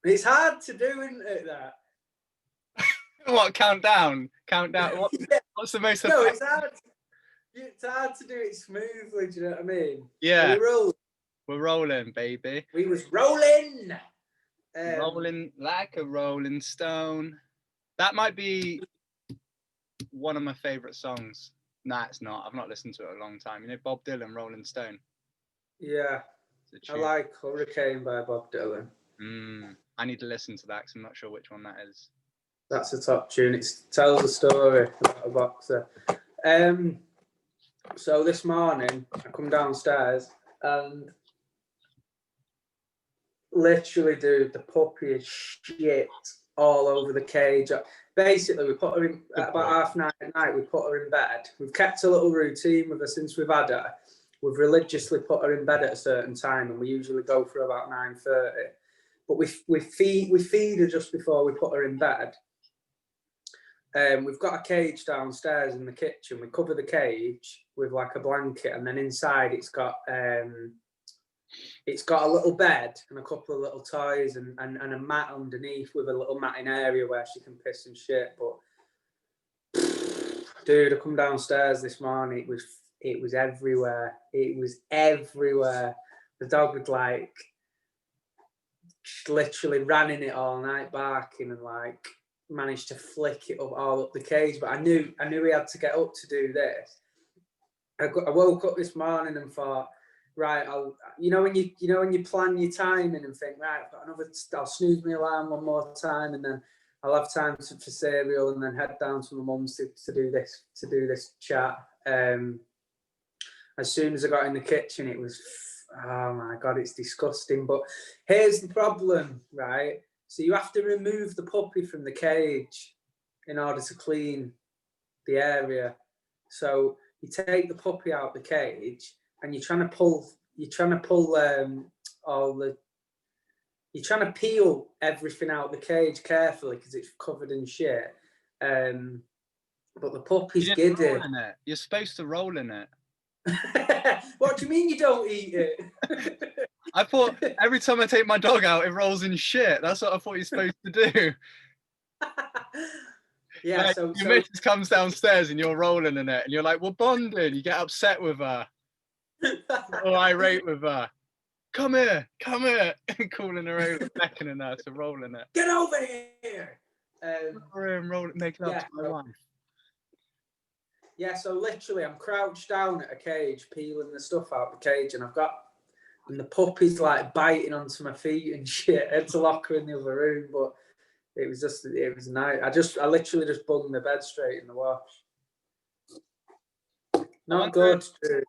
It's hard to do, isn't it, that? What, countdown? What, Yeah. what's the most No, effective? it's hard to do it smoothly, do you know what I mean? Yeah. We're rolling, baby. We was rolling. Rolling like a rolling stone. That might be one of my favourite songs. Nah, it's not. I've not listened to it in a long time. You know Bob Dylan, Rolling Stone? Yeah. I like Hurricane by Bob Dylan. I need to listen to that because I'm not sure which one that is. That's a top tune. It tells a story about a boxer. So this morning, I come downstairs and literally, dude, the puppy is shit all over the cage. Basically, we put her in at about 9:30 at night. We put her in bed. We've kept a little routine with her since we've had her. We've religiously put her in bed at a certain time, and we usually go for about 9:30. But we feed her just before we put her in bed. We've got a cage downstairs in the kitchen. We cover the cage with like a blanket, and then inside it's got a little bed and a couple of little toys and a mat underneath with a little matting area where she can piss and shit. But dude, I come downstairs this morning, it was everywhere. It was everywhere. The dog would like literally ran in it all night, barking, and like managed to flick it all up the cage. But I knew he had to get up to do this. I woke up this morning and thought, right, when you plan your timing and think, right, I'll snooze my alarm one more time, and then I'll have time for cereal, and then head down to my mum's to do this chat. As soon as I got in the kitchen, it was, oh my God, it's disgusting. But here's the problem, right? So you have to remove the puppy from the cage in order to clean the area. So you take the puppy out the cage, and you're trying to peel everything out the cage carefully because it's covered in shit. But the puppy's giddy. You're supposed to roll in it. What do you mean you don't eat it? I thought every time I take my dog out, it rolls in shit. That's what I thought you're supposed to do. Yeah, like, your missus comes downstairs and you're rolling in it, and you're like, we're bonding. You get upset with her. Or irate with her. Come here. Calling her over, beckoning her to roll in it. Get over here. Roll it, make love to my wife. Yeah, so literally I'm crouched down at a cage, peeling the stuff out the cage, and the puppy's like biting onto my feet and shit. I had to lock her in the other room, but it was nice. I literally just bunged the bed straight in the wash. Not good, dude.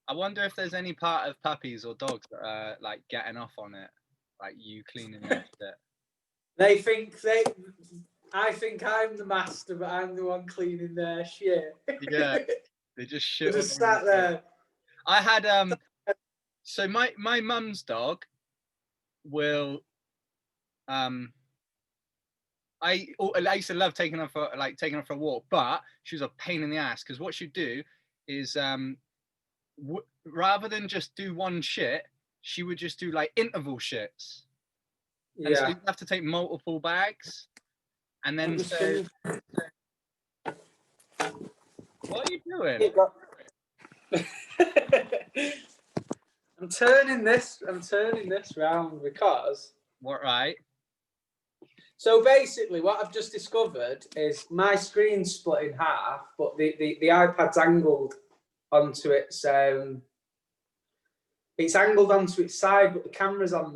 I wonder if there's any part of puppies or dogs that are like getting off on it, like you cleaning their shit. I think I'm the master, but I'm the one cleaning their shit. Yeah, they just shit. Just sat there. I had so my mum's dog will I used to love taking her for a walk, but she was a pain in the ass because what she'd do is rather than just do one shit, she would just do like interval shits. And so you have to take multiple bags. And then what are you doing? I'm turning this round because what, right? So basically what I've just discovered is my screen's split in half, but the iPad's angled onto its angled onto its side, but the camera's on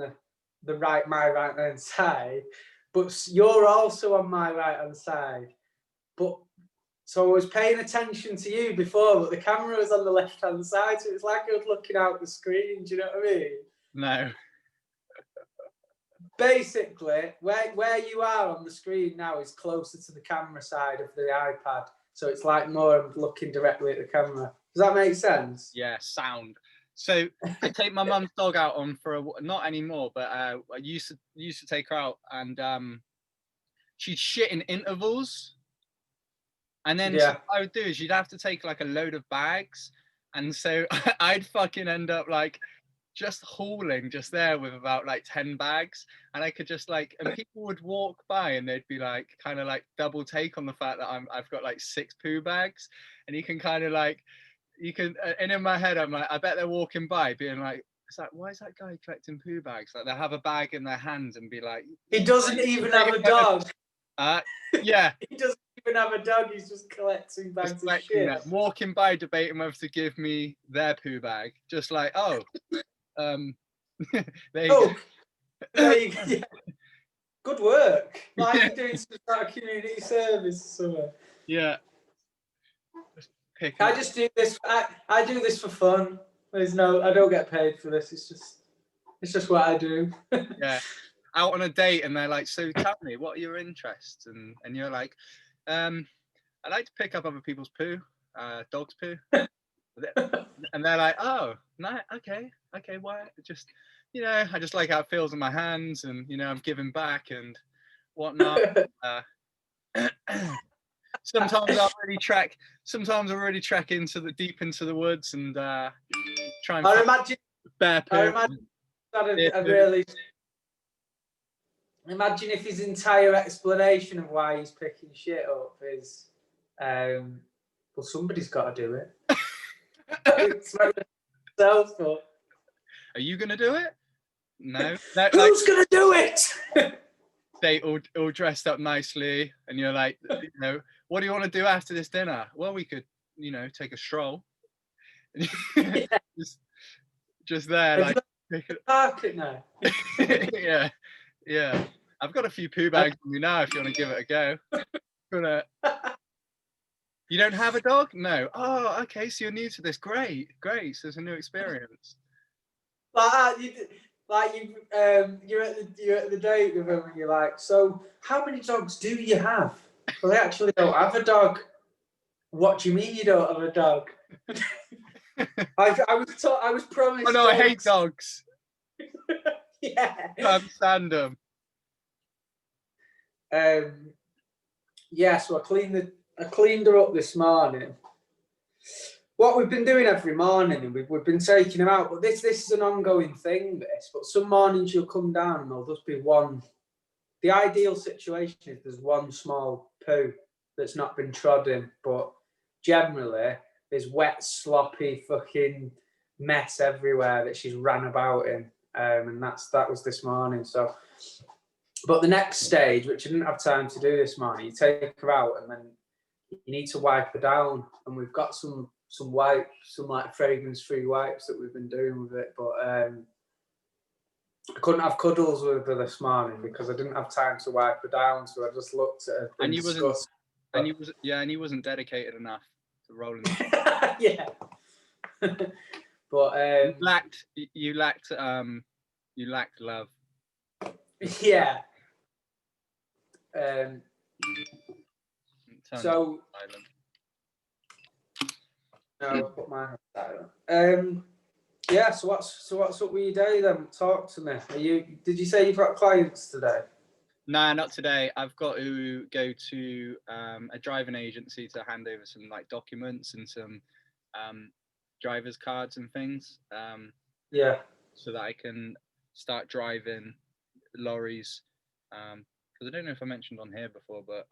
my right hand side. But you're also on my right hand side. But so I was paying attention to you before, but the camera was on the left hand side, so it's like I was looking out the screen. Do you know what I mean? No. Basically, where you are on the screen now is closer to the camera side of the iPad, so it's like more looking directly at the camera. Does that make sense? Yeah, sound. So I take my mum's dog out on for not anymore, but I used to take her out, and she'd shit in intervals. And then so what I would do is you'd have to take like a load of bags, and so I'd fucking end up like just hauling just there with about like 10 bags, and I could just like, and people would walk by and they'd be like kind of like double take on the fact that I've got like 6 poo bags, and you can kind of like, you can, and in my head I'm like, I bet they're walking by being like, it's like, why is that guy collecting poo bags? Like, they have a bag in their hands and be like, he doesn't even have a dog. Yeah. He doesn't even have a dog. He's just collecting bags of shit. Them. Walking by, debating whether to give me their poo bag. Just like, oh, there you go. There you go. Yeah. Good work. Like you're doing some sort of community service somewhere. Yeah. I just do this. I do this for fun. I don't get paid for this. It's just what I do. Yeah. Out on a date and they're like, so tell me, what are your interests? And you're like, I like to pick up other people's poo, dogs' poo. And they're like, oh, no, okay, why? Just, I just like how it feels in my hands, and I'm giving back and whatnot. Sometimes I'll really trek deep into the woods and try and imagine bear poo. Imagine if his entire explanation of why he's picking shit up is, well, somebody's got to do it. Are you gonna do it? No. Who's gonna do it? They all dressed up nicely, and you're like, what do you want to do after this dinner? Well, we could, take a stroll. just there, like. Park now. Yeah. I've got a few poo bags on me now. If you want to give it a go. You don't have a dog? No. Oh, okay. So you're new to this. Great. So it's a new experience. You're at the date with him, and you're like, so how many dogs do you have? Well, I actually don't have a dog. What do you mean you don't have a dog? I was promised. Oh no, dogs. I hate dogs. Yeah. Can't stand them. Yeah, so I cleaned her up this morning. What we've been doing every morning, and we've been taking her out, but this is an ongoing thing, but some mornings she'll come down and there'll just be one. The ideal situation is there's one small poo that's not been trodden, but generally there's wet, sloppy fucking mess everywhere that she's ran about in. And that was this morning. So, but the next stage, which I didn't have time to do this morning, you take her out and then you need to wipe her down. And we've got some wipes, some like fragrance-free wipes that we've been doing with it. But I couldn't have cuddles with her this morning because I didn't have time to wipe her down. So I just looked at her and discussed. And he wasn't dedicated enough to rolling. Yeah. But you lacked love. Yeah. So no, put mine on silent. Yeah. So what's up with your day then? Talk to me. Did you say you've got clients today? Nah, not today. I've got to go to a driving agency to hand over some like documents and some driver's cards and things. Yeah. So that I can start driving lorries. Because I don't know if I mentioned on here before, but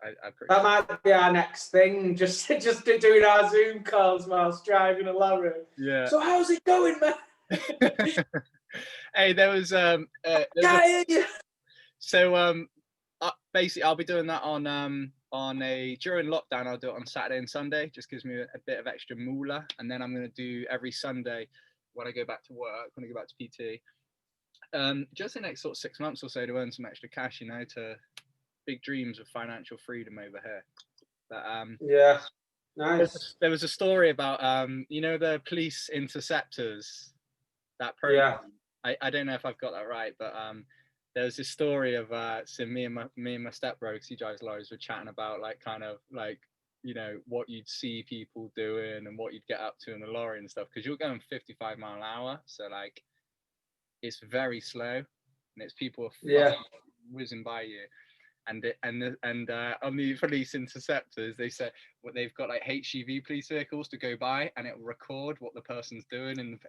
that might be our next thing. Just doing our Zoom calls whilst driving a lorry. Yeah. So how's it going, man? Hey, there was basically I'll be doing that on during lockdown. I'll do it on Saturday and Sunday. Just gives me a bit of extra moolah, and then I'm going to do every Sunday when I go back to work, when I go back to PT. Just the next sort of 6 months or so to earn some extra cash, to big dreams of financial freedom over here. But yeah, nice. There was a story about the police interceptors, that program. Yeah. I don't know if I've got that right, but there was this story of so me and my stepbro, because he drives lorries, were chatting about like kind of like what you'd see people doing and what you'd get up to in the lorry and stuff, because you're going 55 mile an hour, so like it's very slow and it's people whizzing by you. And on the police interceptors, they said they've got like HGV police vehicles to go by, and it will record what the person's doing in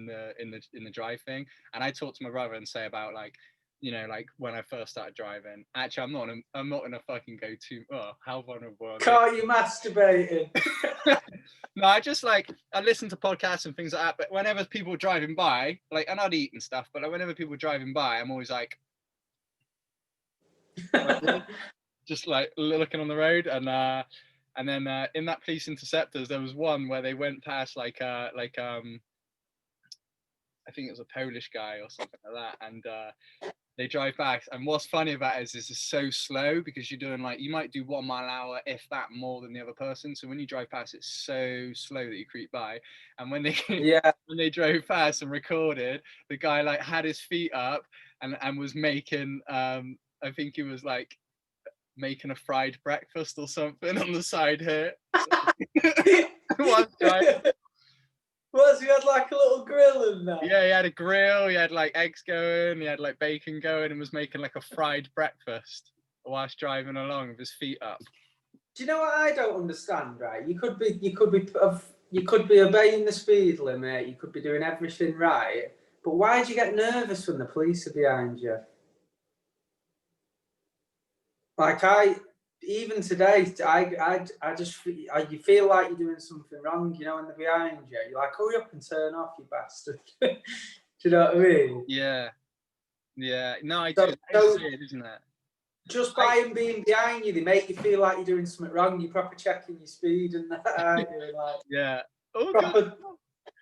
the drive thing. And I talked to my brother and say about like, you know, like when I first started driving. Actually, I'm not in a fucking go-to. Oh, how vulnerable. Can't you masturbating? No, I just like I listen to podcasts and things like that. But whenever people are driving by, like, and I'd eat and stuff, but like, whenever people are driving by, I'm always like just like looking on the road. And then in that police interceptors, there was one where they went past like I think it was a Polish guy or something like that, and they drive back. And what's funny about it is it's so slow, because you're doing like, you might do 1 mile an hour, if that, more than the other person. So when you drive past, it's so slow that you creep by. And when they when they drove past and recorded, the guy like had his feet up and was making I think he was like making a fried breakfast or something on the side here. Was he had like a little grill in there? Yeah, he had a grill, he had like eggs going, he had like bacon going, and was making like a fried breakfast whilst driving along with his feet up. Do you know what I don't understand, right? You could be obeying the speed limit, you could be doing everything right, but why do you get nervous when the police are behind you? Like even today, I just you feel like you're doing something wrong, you know, when they're behind you. You're like, hurry up and turn off, you bastard. Do you know what I mean? Yeah. No, I do. So, isn't it? Just by them being behind you, they make you feel like you're doing something wrong. You're proper checking your speed and that, aren't you? Like, yeah. Oh, proper...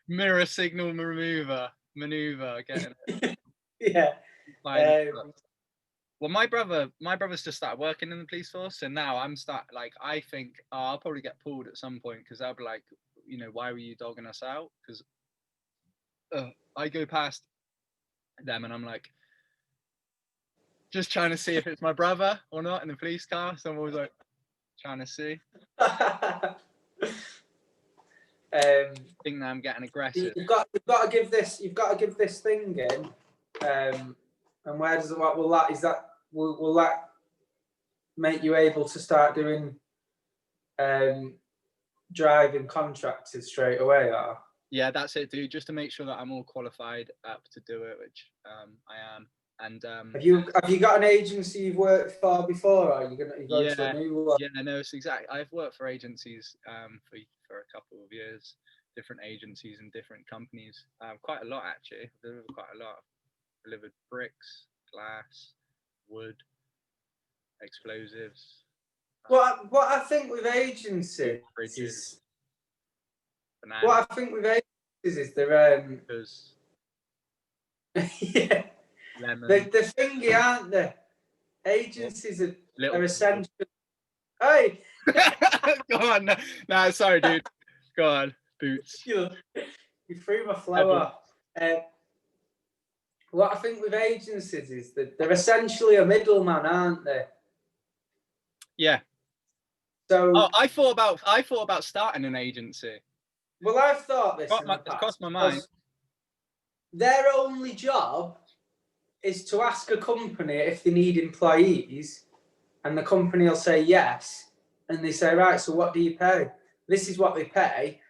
Mirror signal maneuver, getting it. Yeah. Well, my brother's just started working in the police force, and now I think I'll probably get pulled at some point, because they'll be like, you know, why were you dogging us out? Because I go past them and I'm like, just trying to see if it's my brother or not in the police car. So I'm always like trying to see. I think that I'm getting aggressive. You've got to give this thing in. And where does what will that make you able to start doing driving contractors straight away? Or? Yeah, that's it, dude. Just to make sure that I'm all qualified up to do it, which I am. And have you got an agency you've worked for before, or are you going to go to a new one? Yeah, no, it's exactly. I've worked for agencies for a couple of years, different agencies and different companies. Quite a lot, actually. I've delivered quite a lot. I've delivered bricks, glass, wood, explosives. What I think with agencies is what I think with agencies is they're yeah. The thingy, aren't they? Agencies are essential. Hey! Go on. No, sorry, dude. Go on. Boots. You threw my flow off. What I think with agencies is that they're essentially a middleman, aren't they? Yeah. So I thought about starting an agency. Well, I've thought this. It's crossed my mind. Their only job is to ask a company if they need employees, and the company will say yes, and they say, right, so what do you pay? This is what they pay.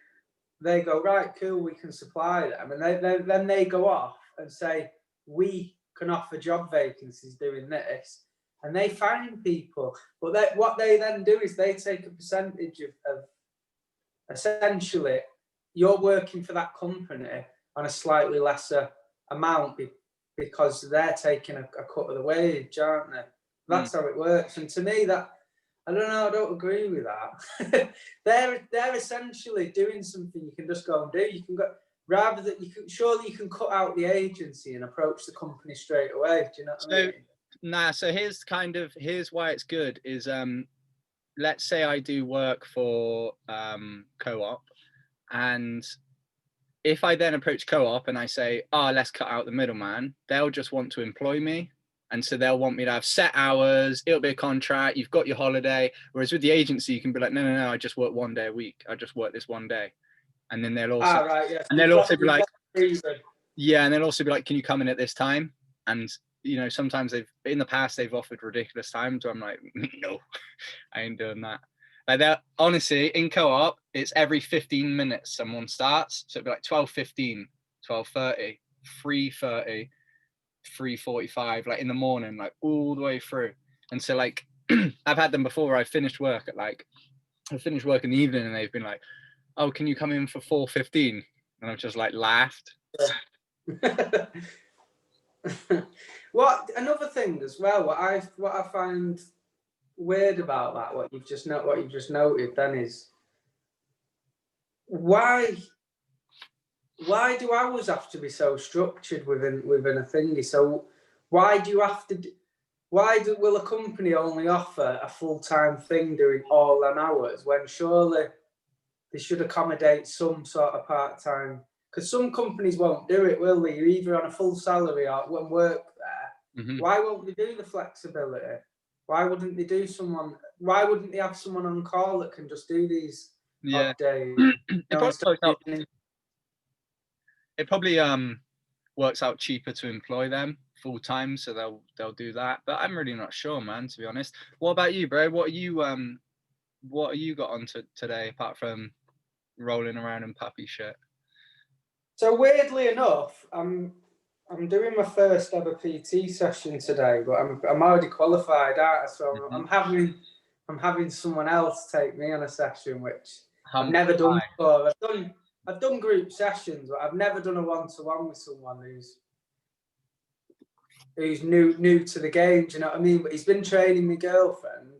They go, right, cool, we can supply them, and then they go off and say, we can offer job vacancies doing this, and they find people. But what they then do is they take a percentage of essentially, you're working for that company on a slightly lesser amount because they're taking a cut of the wage, aren't they? That's how it works. And to me, that I don't know, I don't agree with that. they're essentially doing something you can just go and do. You can go rather than surely you can cut out the agency and approach the company straight away. Do you know what I mean? Nah. So here's why it's good is let's say I do work for co-op, and if I then approach co-op and I say, let's cut out the middleman, they'll just want to employ me. And so they'll want me to have set hours, it'll be a contract, you've got your holiday. Whereas with the agency, you can be like, no, I just work 1 day a week. I just work this 1 day. And then they'll also, right, yes. And they'll also be like, yeah, and they'll also be like, can you come in at this time? And sometimes in the past they've offered ridiculous times where I'm like, no, I ain't doing that. Like that, honestly, in co-op, it's every 15 minutes someone starts. So it'd be like 12:15, 12:30, 3:30, 3:45, like in the morning, like all the way through. And so like I've had them before where I finished work in the evening and they've been like, oh, can you come in for 4:15? And I've just like laughed. What another thing as well, what I find weird about that, what you've just noted then, is why do hours have to be so structured within a thingy? So why do you have to? Will a company only offer a full-time thing doing all them hours when surely they should accommodate some sort of part-time? Because some companies won't do it, will they? You're either on a full salary or when work there. Mm-hmm. Why won't they do the flexibility? Why wouldn't they have someone on call that can just do these odd days? It probably works out cheaper to employ them full time, so they'll do that. But I'm really not sure, man, to be honest. What about you, bro? What are you got on today apart from rolling around in puppy shit? So weirdly enough, I'm doing my first ever PT session today, but I'm already qualified, aren't I? So I'm having someone else take me on a session, which I've never done before. I've done group sessions, but I've never done a one-to-one with someone who's new to the game. Do you know what I mean? But he's been training my girlfriend,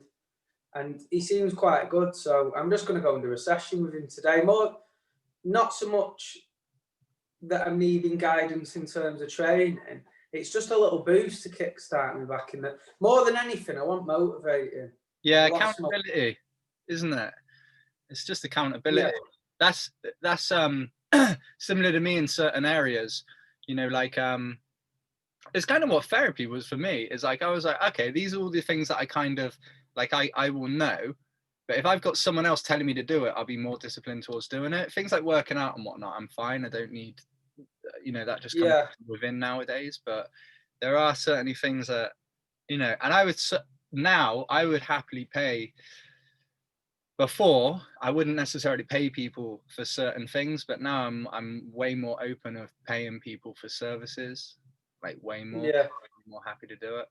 and he seems quite good. So I'm just going to go and do a session with him today. Not so much that I'm needing guidance in terms of training. It's just a little boost to kickstart me back in the. More than anything, I want motivating. Yeah, accountability, isn't it? It's just accountability. Yeah. That's similar to me in certain areas. Like it's kind of what therapy was for me. Is like I was like, okay, these are all the things that I kind of like. I will know. But if I've got someone else telling me to do it, I'll be more disciplined towards doing it. Things like working out and whatnot, I'm fine. I don't need, that just comes within nowadays. But there are certainly things that, and I would happily pay. Before, I wouldn't necessarily pay people for certain things, but now I'm way more open of paying people for services, like way more. Yeah, I'm more happy to do it.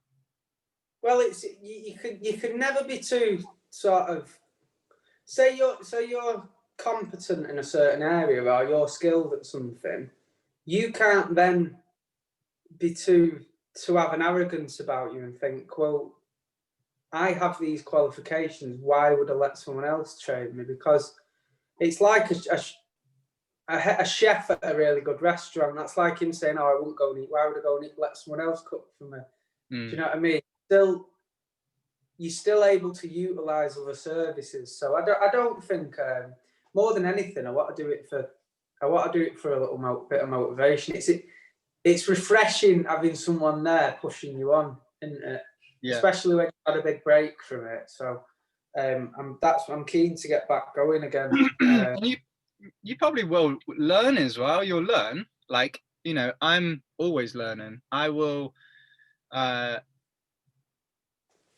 Well, it's you could never be too sort of. Say you're competent in a certain area or you're skilled at something, you can't then be to have an arrogance about you and think, well, I have these qualifications, why would I let someone else train me? Because it's like a chef at a really good restaurant. That's like him saying, oh, I won't go and eat. Why would I go and eat? Let someone else cook for me. Do you know what I mean? You're still able to utilize other services. So I don't think more than anything, I want to do it for a little bit of motivation. It's refreshing having someone there pushing you on, isn't it? Yeah. Especially when you've had a big break from it. So I'm keen to get back going again. You probably will learn as well. You'll learn. Like, I'm always learning. I will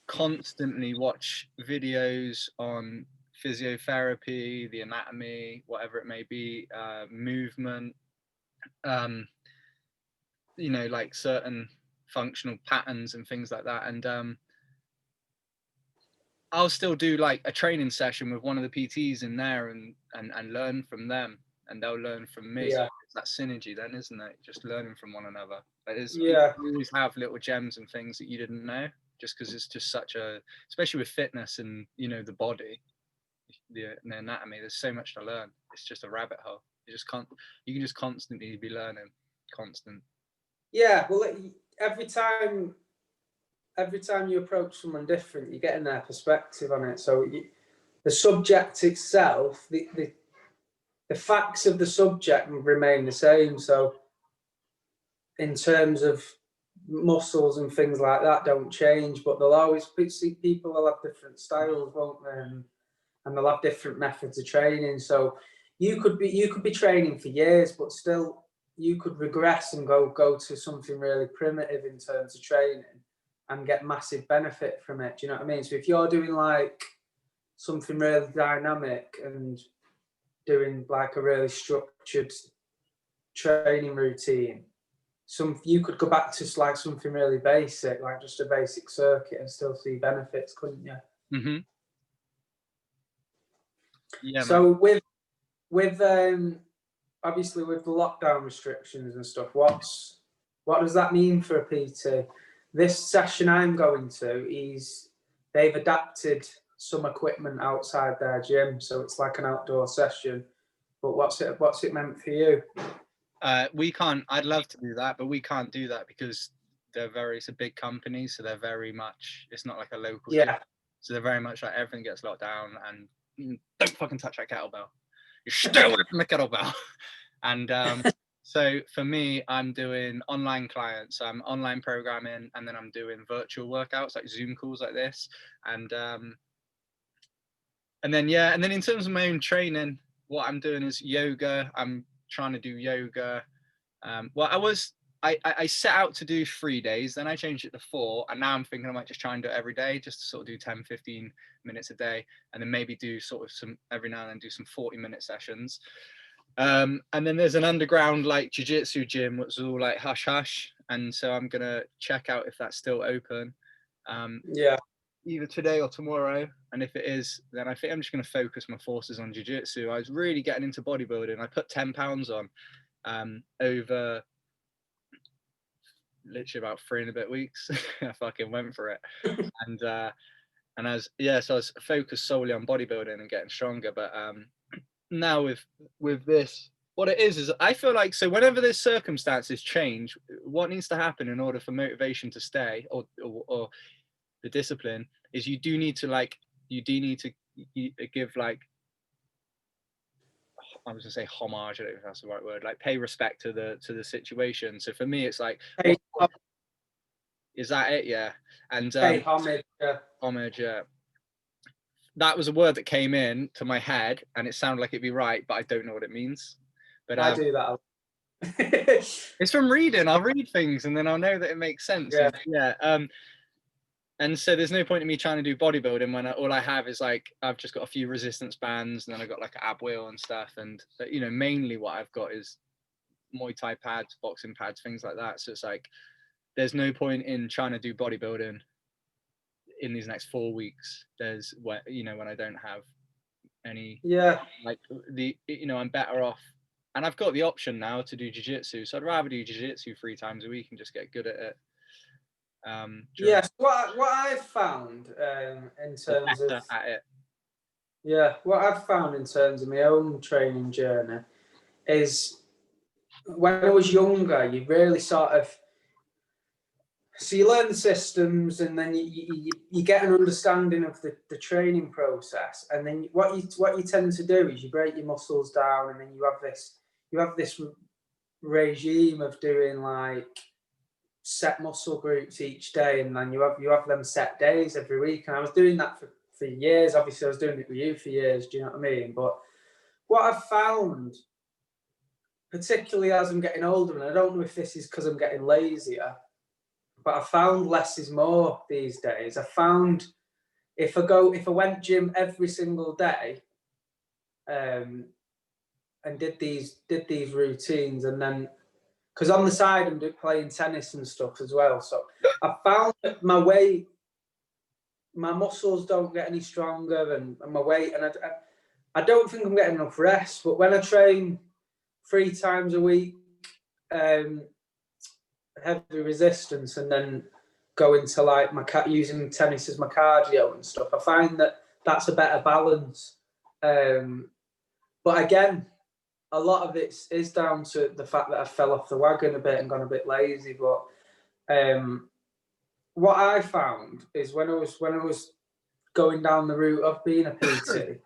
constantly watch videos on physiotherapy, the anatomy, whatever it may be, movement, like certain functional patterns and things like that. And I'll still do like a training session with one of the PTs in there and learn from them, and they'll learn from me. Yeah. It's that synergy then, isn't it? Just learning from one another. You always have little gems and things that you didn't know, just because it's just such especially with fitness and, the body, the anatomy, there's so much to learn. It's just a rabbit hole. You can just constantly be learning, constant. Yeah, well, every time you approach someone different, you're getting their perspective on it. So the subject itself, the facts of the subject remain the same. So in terms of muscles and things like that don't change, but people will have different styles, won't they? And they'll have different methods of training. So you could be training for years, but still you could regress and go to something really primitive in terms of training and get massive benefit from it. Do you know what I mean? So if you're doing like something really dynamic and doing like a really structured training routine, you could go back to like something really basic, like just a basic circuit, and still see benefits, couldn't you? Mm-hmm. Yeah. So man. with obviously with the lockdown restrictions and stuff, what does that mean for a PT? This session I'm going to, they've adapted some equipment outside their gym, so it's like an outdoor session. But what's it meant for you? We can't. I'd love to do that, but we can't do that because it's a big company, so they're very much. It's not like a local gym, so they're very much like everything gets locked down, and don't fucking touch that kettlebell. You stay away from the kettlebell. And so for me, I'm doing online clients. So I'm online programming, and then I'm doing virtual workouts like Zoom calls like this, and then in terms of my own training, what I'm doing is yoga. I'm trying to do yoga. I set out to do 3 days, then I changed it to 4, and now I'm thinking I might just try and do it every day, just to sort of do 10-15 minutes a day, and then maybe do sort of some every now and then do some 40-minute sessions. And then there's an underground like jiu-jitsu gym which is all like hush hush, and so I'm gonna check out if that's still open either today or tomorrow, and if it is, then I think I'm just gonna focus my forces on jiu-jitsu. I was really getting into bodybuilding. I put 10 pounds on over literally about 3 and a bit weeks. I fucking went for it. And I was focused solely on bodybuilding and getting stronger. But now with this, what it is I feel like, so whenever there's circumstances change, what needs to happen in order for motivation to stay or the discipline is you do need to give like, I was gonna say homage, I don't know if that's the right word, like pay respect to the situation. So for me it's like, is that it? Yeah. And homage. Homage, yeah. That was a word that came in to my head and it sounded like it'd be right, but I don't know what it means. But I do that. It's from reading. I'll read things and then I'll know that it makes sense. Yeah. And so there's no point in me trying to do bodybuilding when all I have is like, I've just got a few resistance bands and then I've got like an ab wheel and stuff. And, mainly what I've got is Muay Thai pads, boxing pads, things like that. So it's like, there's no point in trying to do bodybuilding in these next 4 weeks. There's when I don't have any, I'm better off. And I've got the option now to do jiu-jitsu. So I'd rather do jiu-jitsu 3 times a week and just get good at it. What I've found in terms of what I've found in terms of my own training journey is when I was younger, you really sort of you learn the systems and then you get an understanding of the training process, and then what you tend to do is you break your muscles down, and then you have this regime of doing like set muscle groups each day, and then you have them set days every week. And I was doing that for years. Obviously I was doing it with you for years, do you know what I mean? But what I've found, particularly as I'm getting older, and I don't know if this is because I'm getting lazier, but I found less is more these days. I found if I went gym every single day and did these routines, and then because on the side I'm playing tennis and stuff as well. So I found that my muscles don't get any stronger, and my weight, and I don't think I'm getting enough rest. But when I train 3 times a week, heavy resistance, and then go into like using tennis as my cardio and stuff, I find that that's a better balance. But again, a lot of it is down to the fact that I fell off the wagon a bit and gone a bit lazy. But what I found is when I was going down the route of being a PT,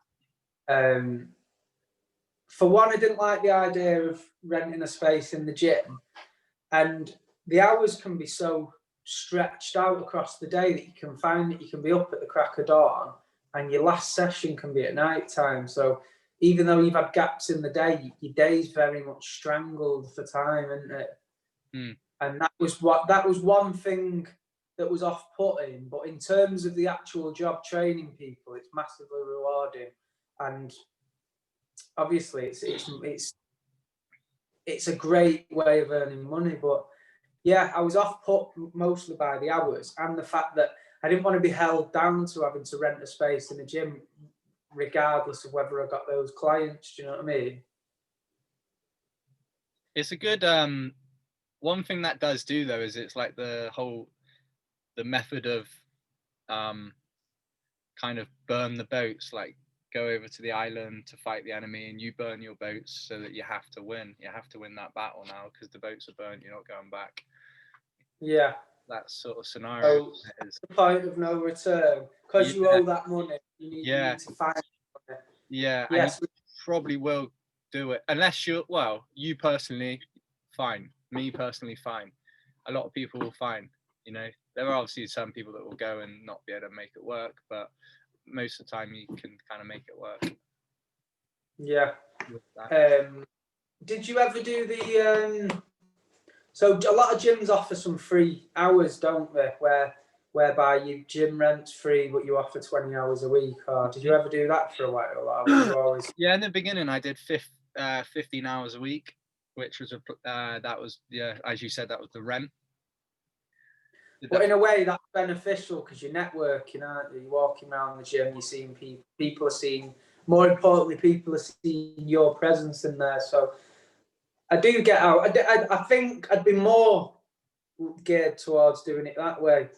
for one, I didn't like the idea of renting a space in the gym, and the hours can be so stretched out across the day that you can find that you can be up at the crack of dawn and your last session can be at night time. So even though you've had gaps in the day, your day's very much strangled for time, isn't it? And that was one thing that was off-putting. But in terms of the actual job training people, it's massively rewarding, and obviously it's a great way of earning money. But yeah, I was off-put mostly by the hours and the fact that I didn't want to be held down to having to rent a space in a gym, regardless of whether I got those clients. Do you know what I mean? It's a good one thing that does do though is it's like the method of kind of burn the boats, like go over to the island to fight the enemy and you burn your boats so that you have to win that battle now because the boats are burnt, you're not going back. Yeah, that sort of scenario. So the point of no return, because you owe that money, you need to find it. Yeah, yes, and you probably will do it unless you personally, fine. Me personally, fine. A lot of people will fine. You know, there are obviously some people that will go and not be able to make it work, but most of the time you can kind of make it work. Yeah. Did you ever do the? So a lot of gyms offer some free hours, don't they? Whereby you gym rent's free, but you offer 20 hours a week. Or did you ever do that for a while? Or were you always? Yeah, in the beginning I did 15 hours a week, which was that was as you said, that was the rent. But in a way, that's beneficial because you're networking, aren't you? You're walking around the gym, you're seeing people. People are seeing. More importantly, people are seeing your presence in there. So I do get out. I think I'd be more geared towards doing it that way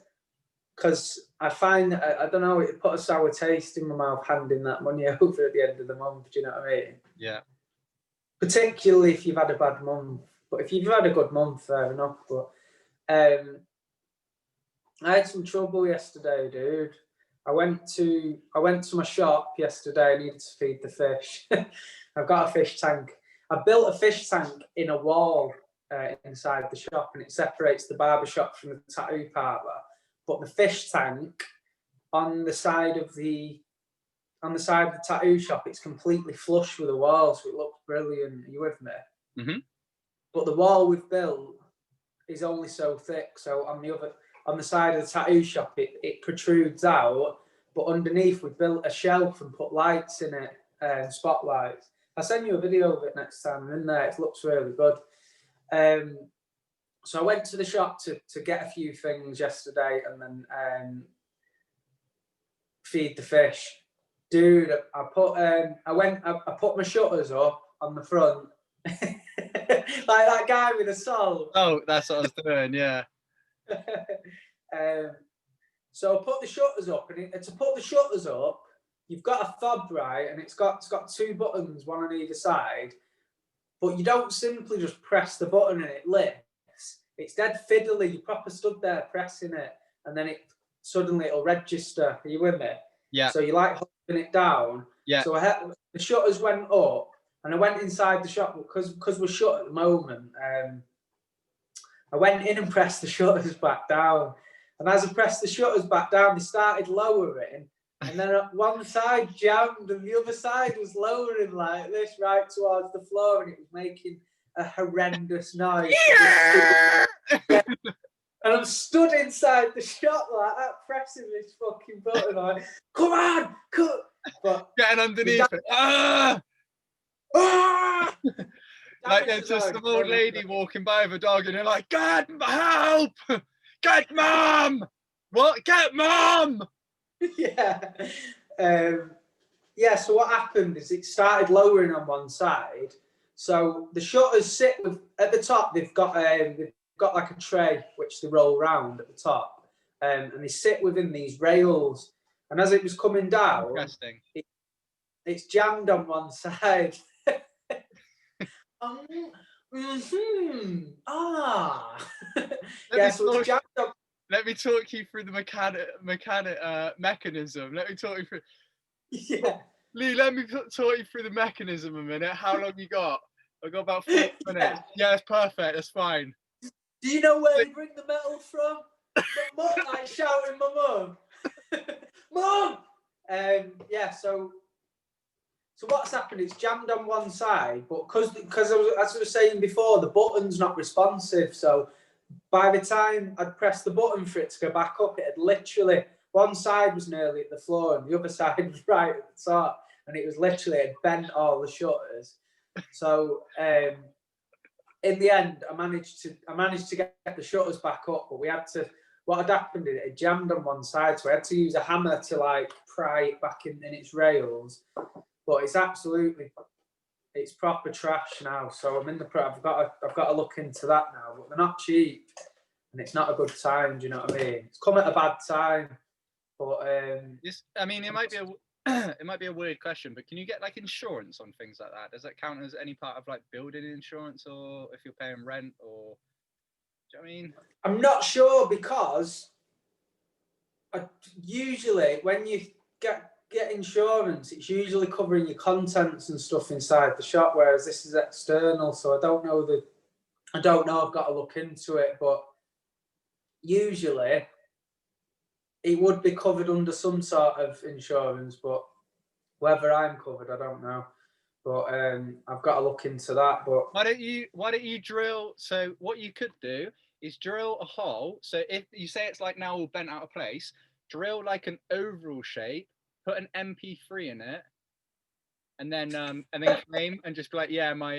because I find I don't know, it put a sour taste in my mouth handing that money over at the end of the month. Do you know what I mean? Yeah. Particularly if you've had a bad month, but if you've had a good month, fair enough. But I had some trouble yesterday, dude. I went to my shop yesterday. I needed to feed the fish. I've got a fish tank. I built a fish tank in a wall inside the shop, and it separates the barber shop from the tattoo parlour. But the fish tank on the side of the tattoo shop, it's completely flush with the wall, so it looks brilliant. Are you with me? Mm-hmm. But the wall we've built is only so thick, so on the side of the tattoo shop, it protrudes out, but underneath we built a shelf and put lights in it, spotlights. I'll send you a video of it next time I'm in there. It looks really good. So I went to the shop to get a few things yesterday and then feed the fish. Dude, I put my shutters up on the front. Like that guy with the salt. Oh, that's what I was doing, yeah. So I put the shutters up, and to put the shutters up, you've got a fob, right? And it's got two buttons, one on either side. But you don't simply just press the button and it lifts. It's dead fiddly. You proper stood there pressing it, and then it'll register. Are you with me? Yeah. So you like holding it down. Yeah. So the shutters went up, and I went inside the shop because we're shut at the moment. I went in and pressed the shutters back down. And as I pressed the shutters back down, they started lowering. And then one side jammed and the other side was lowering like this right towards the floor. And it was making a horrendous noise. Yeah! And I'm stood inside the shop like that, pressing this fucking button. Like, come on, cut. But getting underneath it. Ah! Ah! Like there's just some old lady walking by with a dog, and you're like, "God, help! Get mom! What? Get mom!" Yeah. So what happened is it started lowering on one side. So the shutters sit at the top. They've got like a tray which they roll round at the top, and they sit within these rails. And as it was coming down, it's jammed on one side. Let me talk you through the mechanism. Let me talk you through. Yeah. Lee, let me talk you through the mechanism a minute. How long you got? I've got about 4 minutes. Yeah, that's perfect. That's fine. Do you know where they bring the metal from? Mum, like shouting my mum. Mum! So So what's happened? It's jammed on one side, but because as I was saying before, the button's not responsive. So by the time I'd press the button for it to go back up, it had literally, one side was nearly at the floor and the other side was right at the top, and it was literally, it bent all the shutters. So in the end, I managed to get the shutters back up, but we had to. What had happened is it jammed on one side, so I had to use a hammer to like pry it back in its rails. But it's proper trash now. So I'm in the I've got to look into that now. But they're not cheap, and it's not a good time. Do you know what I mean? It's come at a bad time. But I mean, it might be a weird question, but can you get like insurance on things like that? Does that count as any part of like building insurance, or if you're paying rent, or do you know what I mean? I'm not sure, because usually when you get insurance, it's usually covering your contents and stuff inside the shop, whereas this is external. So I don't know. I've got to look into it, but usually it would be covered under some sort of insurance, but whether I'm covered, I don't know. But I've got to look into that. But why don't you drill? So what you could do is drill a hole. So if you say it's like now all bent out of place, drill like an oval shape, put an MP3 in it, and then claim and just be like, yeah, my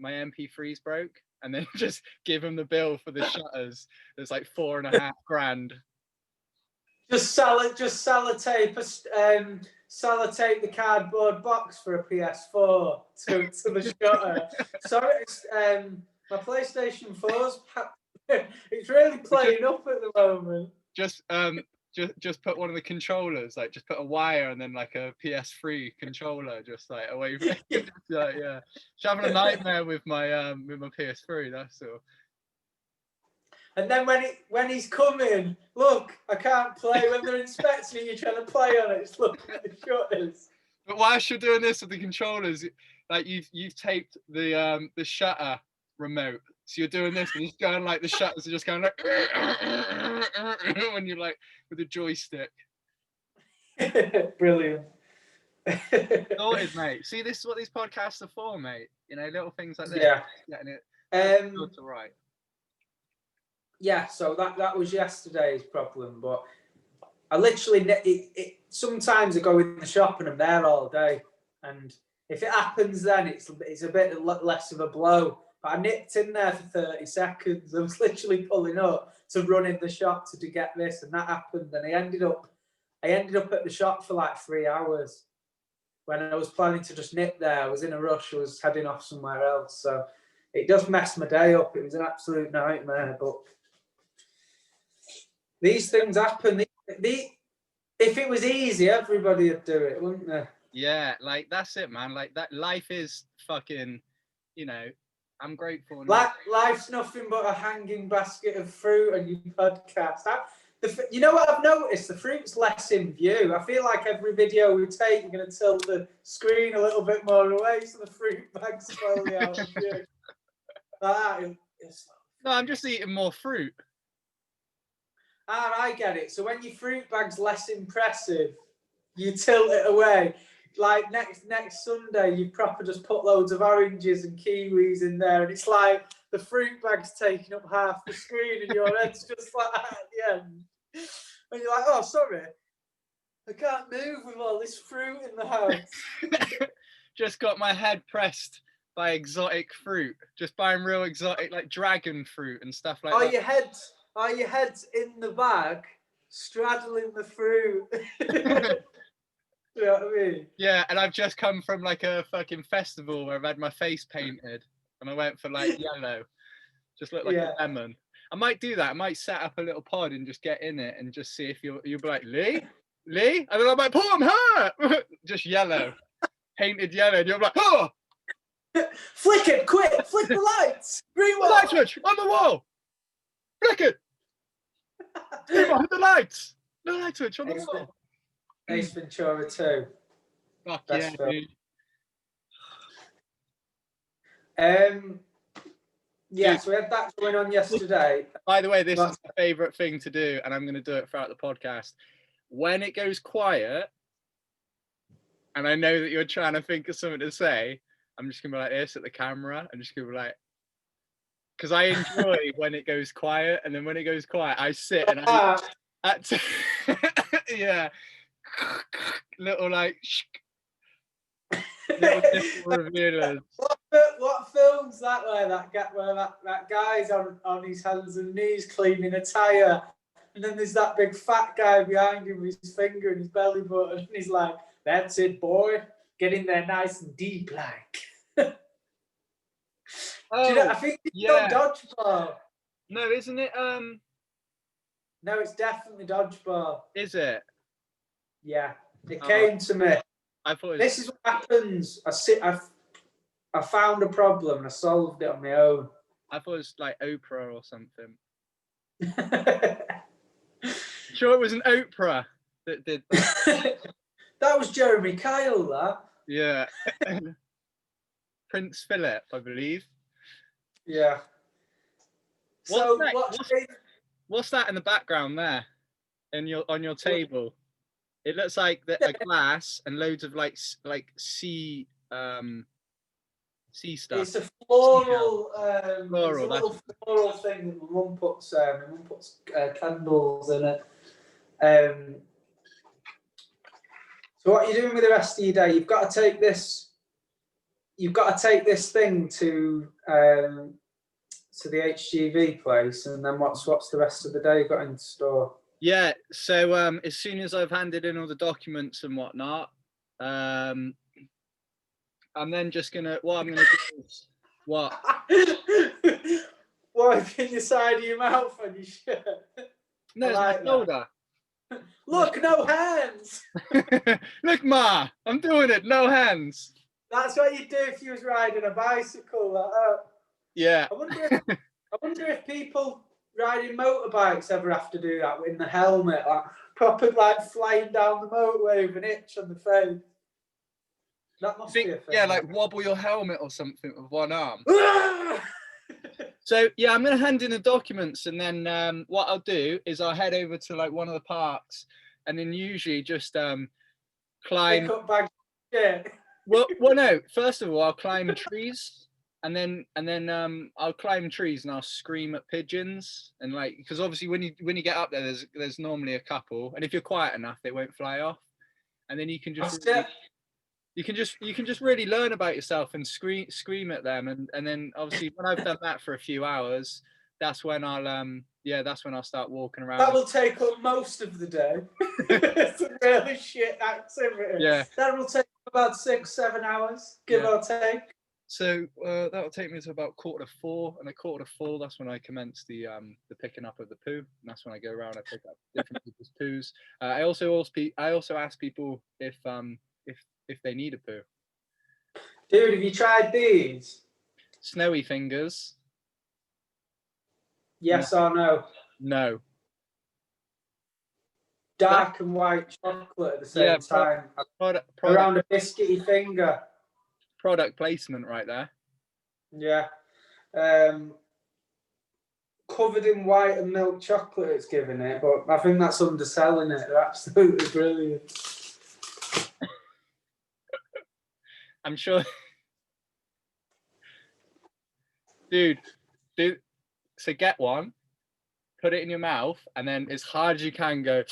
MP3's broke, and then just give them the bill for the shutters. There's like $4,500. Just sellotape the cardboard box for a PS4 to the shutter. Sorry, my PlayStation 4's it's really playing up at the moment. Just put one of the controllers, like just put a wire and then like a PS3 controller just like away from it. Yeah. Just having a nightmare with my PS3, that's all. And then when he's coming, look, I can't play. When they're inspecting, you're trying to play on it. Just look at the shutters. But whilst you're doing this with the controllers, like you've taped the shutter remote. So you're doing this and it's going like the shutters are just going like when you're like with the joystick. Brilliant. Sorted, mate. See, this is what these podcasts are for, mate. You know, little things like this. Yeah. Getting it to right. Yeah, so that was yesterday's problem, but I literally sometimes I go in the shop and I'm there all day, and if it happens then it's a bit less of a blow. But I nipped in there for 30 seconds. I was literally pulling up to run in the shop to get this, and that happened, and I ended up at the shop for like 3 hours. When I was planning to just nip there, I was in a rush. I was heading off somewhere else, so it does mess my day up. It was an absolute nightmare, but these things happen. If it was easy, everybody would do it, wouldn't they? Yeah, like that's it, man. Like that, life is fucking. You know, I'm grateful. Life's nothing but a hanging basket of fruit, and your podcast. You know what I've noticed? The fruit's less in view. I feel like every video we take, you're going to tilt the screen a little bit more away, so the fruit bag's slowly out of view. No, I'm just eating more fruit. I get it. So when your fruit bag's less impressive, you tilt it away. Like next Sunday, you proper just put loads of oranges and kiwis in there, and it's like the fruit bag's taking up half the screen, and your head's just like that at the end. And you're like, oh, sorry, I can't move with all this fruit in the house. Just got my head pressed by exotic fruit. Just buying real exotic, like dragon fruit and stuff like that. Are your heads in the bag, straddling the fruit? You know what I mean? Yeah, and I've just come from like a fucking festival where I've had my face painted, and I went for like yellow, just look like a lemon. I might do that. I might set up a little pod and just get in it and just see if you'll be like, Lee, and then I'm like, Paul, I'm hurt. Just yellow, painted yellow, and you're like, oh, flick it, quick, flick the lights, green wall, light switch on the wall, flick it, hit the lights, no light switch on the wall. Ace Ventura 2. Fuck yeah, dude. Yeah, so we had that going on yesterday. By the way, this is my favourite thing to do, and I'm going to do it throughout the podcast. When it goes quiet and I know that you're trying to think of something to say, I'm just gonna be like this at the camera. I'm just gonna be like, because I enjoy when it goes quiet, and then when it goes quiet, I sit and yeah, little like little nipple revealers. What film's that where that guy's on his hands and knees cleaning a tyre, and then there's that big fat guy behind him with his finger in his belly button, and he's like, "That's it, boy. Get in there nice and deep, like." Oh, do you know? I think it's yeah. dodgeball. No, isn't it? No, it's definitely dodgeball. Is it? Yeah, it came to me. I thought This is what happens. I found a problem and I solved it on my own. I thought it was like Oprah or something. Sure, it was an Oprah that did that. That was Jeremy Kyle, that. Yeah. Prince Philip, I believe. Yeah. What's that in the background there? On your table? It looks like a glass and loads of like sea stuff. It's a floral, floral thing that my mum puts. My mum puts candles in it. So what are you doing with the rest of your day? You've got to take this. You've got to take this thing to the HGV place, and then what's the rest of the day got in store? Yeah. So as soon as I've handed in all the documents and whatnot, I'm then just gonna. What I'm gonna do is what? Wiping the side of your mouth on your shirt. No, it's my shoulder. Look, no hands. Look, Ma, I'm doing it. No hands. That's what you'd do if you was riding a bicycle. Yeah. I wonder if people riding motorbikes ever have to do that in the helmet, like proper like flying down the motorway with an itch on the face. That must be a thing. Yeah, like wobble your helmet or something with one arm. So yeah, I'm gonna hand in the documents, and then what I'll do is I'll head over to like one of the parks, and then usually just climb. Pick up bags of shit. Well, no. First of all, I'll climb trees, and then I'll climb trees and I'll scream at pigeons, and like, because obviously when you get up there, there's normally a couple, and if you're quiet enough, they won't fly off, and then you can just you can just really learn about yourself and scream at them, and then obviously when I've done that for a few hours, that's when I'll start walking around. That will take up most of the day. It's a really shit activity. Yeah. That will take about 6-7 hours, give or take. So that'll take me to about 3:45, and at 4:45, that's when I commence the picking up of the poo, and that's when I go around. I pick up different people's poos. I also ask people if they need a poo. Dude, have you tried these? Snowy fingers. Yes or no? No. Dark and white chocolate at the same time. Around a biscuity finger. Product placement right there. Yeah. Covered in white and milk chocolate it's giving it, but I think that's underselling it. They're absolutely brilliant. I'm sure. Dude, so get one, put it in your mouth, and then as hard as you can go.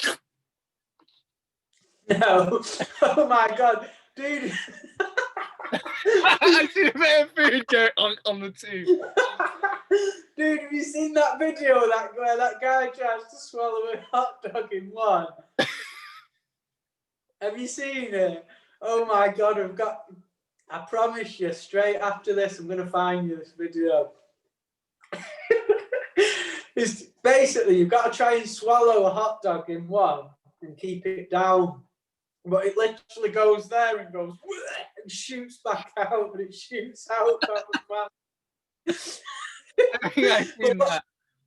No. Oh my God. Dude. I see a bit of food go on the tooth. Dude, have you seen that video where that guy tries to swallow a hot dog in one? Have you seen it? Oh my God, I promise you, straight after this, I'm going to find you this video. It's basically, you've got to try and swallow a hot dog in one and keep it down. But it literally goes there and goes and shoots back out, and it shoots out. I think I've seen that.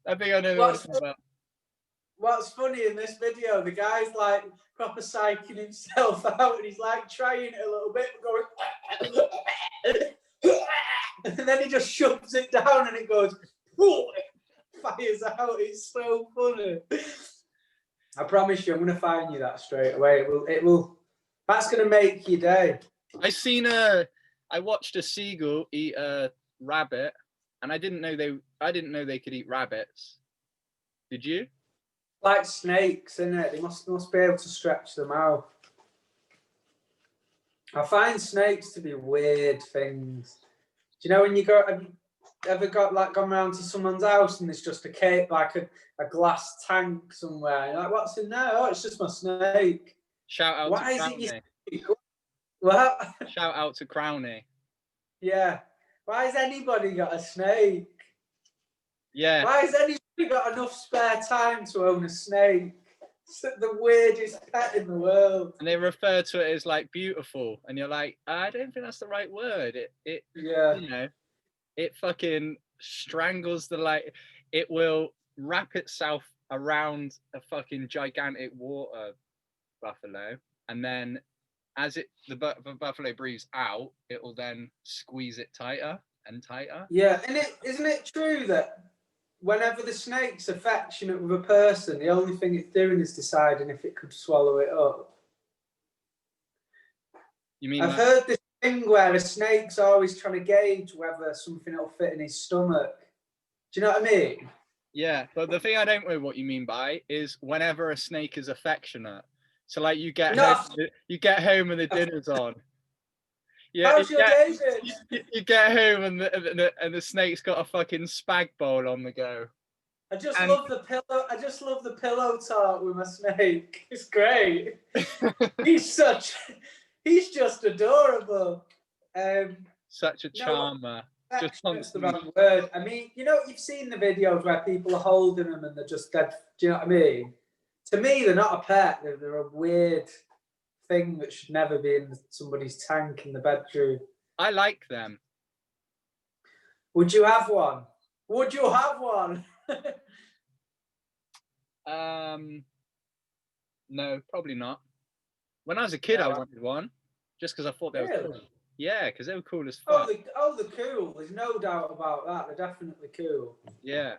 I think I know what it's about. What's funny in this video, the guy's like proper psyching himself out, and he's like trying it a little bit, going, and then he just shoves it down, and it goes, fires out. It's so funny. I promise you, I'm going to find you that straight away. It will. That's gonna make your day. I watched a seagull eat a rabbit, and I didn't know they could eat rabbits. Did you? Like snakes, isn't it? They must be able to stretch them out. I find snakes to be weird things. Do you know when you go? Have you ever gone round to someone's house and there's just a cake, like a glass tank somewhere? You're like, what's in there? Oh, it's just my snake. Shout out Why to is Crowley. it your snake? What? Shout out to Crowley. Yeah. Why has anybody got a snake? Yeah. Why has anybody got enough spare time to own a snake? It's the weirdest pet in the world. And they refer to it as like beautiful, and you're like, I don't think that's the right word. It Yeah. You know, it fucking strangles the light. It will wrap itself around a fucking gigantic water buffalo, and then as the buffalo breathes out, it will then squeeze it tighter and tighter. Yeah, and isn't it true that whenever the snake's affectionate with a person, the only thing it's doing is deciding if it could swallow it up? You mean I've heard this thing where a snake's always trying to gauge whether something will fit in his stomach. Do you know what I mean? Yeah, but the thing I don't know what you mean by is whenever a snake is affectionate. So like you get home and the dinner's on. Yeah, how's your day been? You get home and the snake's got a fucking spag bowl on the go. I just love the pillow. I just love the pillow talk with my snake. It's great. He's just adorable. Such a charmer. Just that's the wrong word. I mean, you've seen the videos where people are holding them and they're just dead. Do you know what I mean? To me, they're not a pet. They're a weird thing that should never be in somebody's tank in the bedroom. I like them. Would you have one? Would you have one? No, probably not. When I was a kid, I wanted one, just because I thought they were cool. Yeah, because they were cool as fuck. They're cool. There's no doubt about that. They're definitely cool. Yeah,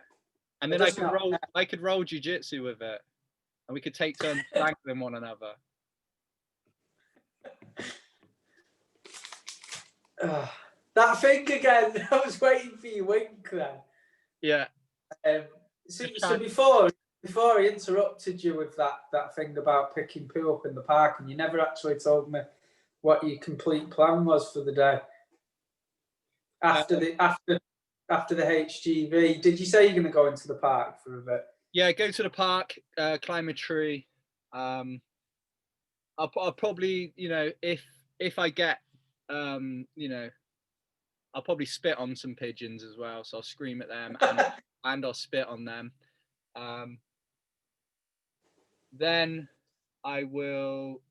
and then I could roll jiu-jitsu with it, and we could take turns strangling one another. That thing again. I was waiting for you wink there. Yeah. So before I interrupted you with that thing about picking poo up in the park, and you never actually told me what your complete plan was for the day after the HGV. Did you say you're going to go into the park for a bit? Yeah, go to the park, climb a tree. I'll probably, if I get, I'll probably spit on some pigeons as well. So I'll scream at them and I'll spit on them. Then I will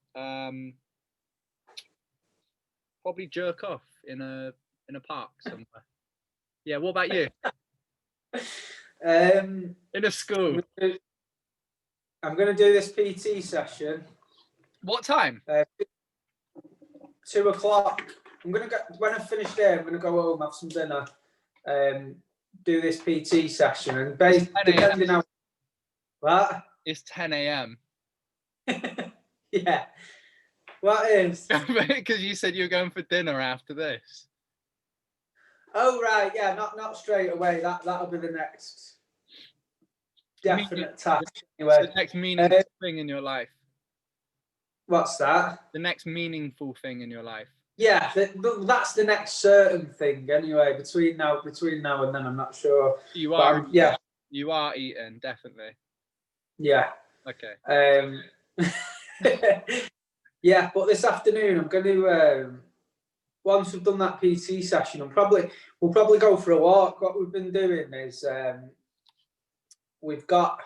probably jerk off in a park somewhere. Yeah, what about you? In a school. I'm going to do this PT session. What time? 2:00. I'm going to go, when I finish there, I'm going to go home, have some dinner, do this PT session, and depending on what? It's 10 a.m. Yeah. What is? Because you said you were going for dinner after this. Oh right, yeah, not straight away. That'll be the next definite task. Anyway, the next meaningful thing in your life. What's that? The next meaningful thing in your life. Yeah, that's the next certain thing. Anyway, between now and then, I'm not sure. You are. Yeah. You are eating, definitely. Yeah. Okay. Yeah, but this afternoon I'm going to. Once we've done that PT session, we'll probably go for a walk. What we've been doing is we've bought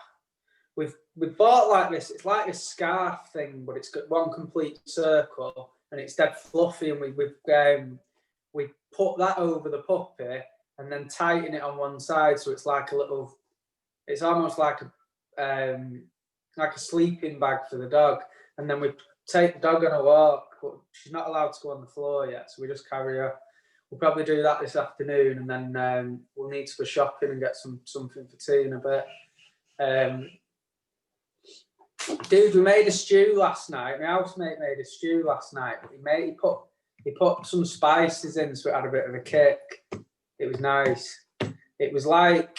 like this. It's like a scarf thing, but it's got one complete circle and it's dead fluffy. And we put that over the puppy and then tighten it on one side, so it's like it's almost like a sleeping bag for the dog. And then we take the dog on a walk, but she's not allowed to go on the floor yet, so we just carry her. We'll probably do that this afternoon, and then we'll need to go shopping and get something for tea in a bit. Dude, we made a stew last night. My housemate made a stew last night. He put some spices in, so it had a bit of a kick. It was nice. It was like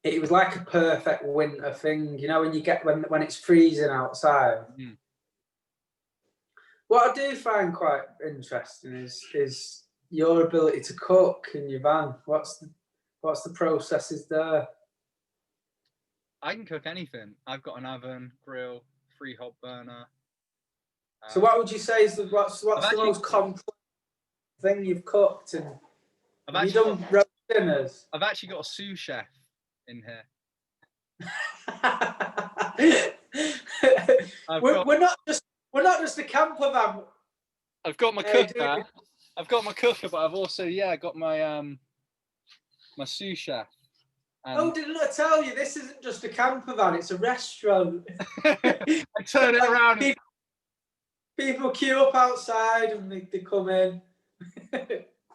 a perfect winter thing, you know, when you get when it's freezing outside. Mm. What I do find quite interesting is your ability to cook in your van. What's the processes there? I can cook anything. I've got an oven, grill, free hob burner. So what would you say is what's the most complex thing you've cooked? And have you done roast dinners? I've actually got a sous chef in here. We're not just a camper van. I've got my cooker. I've got my cooker, but I've also got my my sous chef. Oh, didn't I tell you this isn't just a camper van? It's a restaurant. I turn it around. People queue up outside and they come in.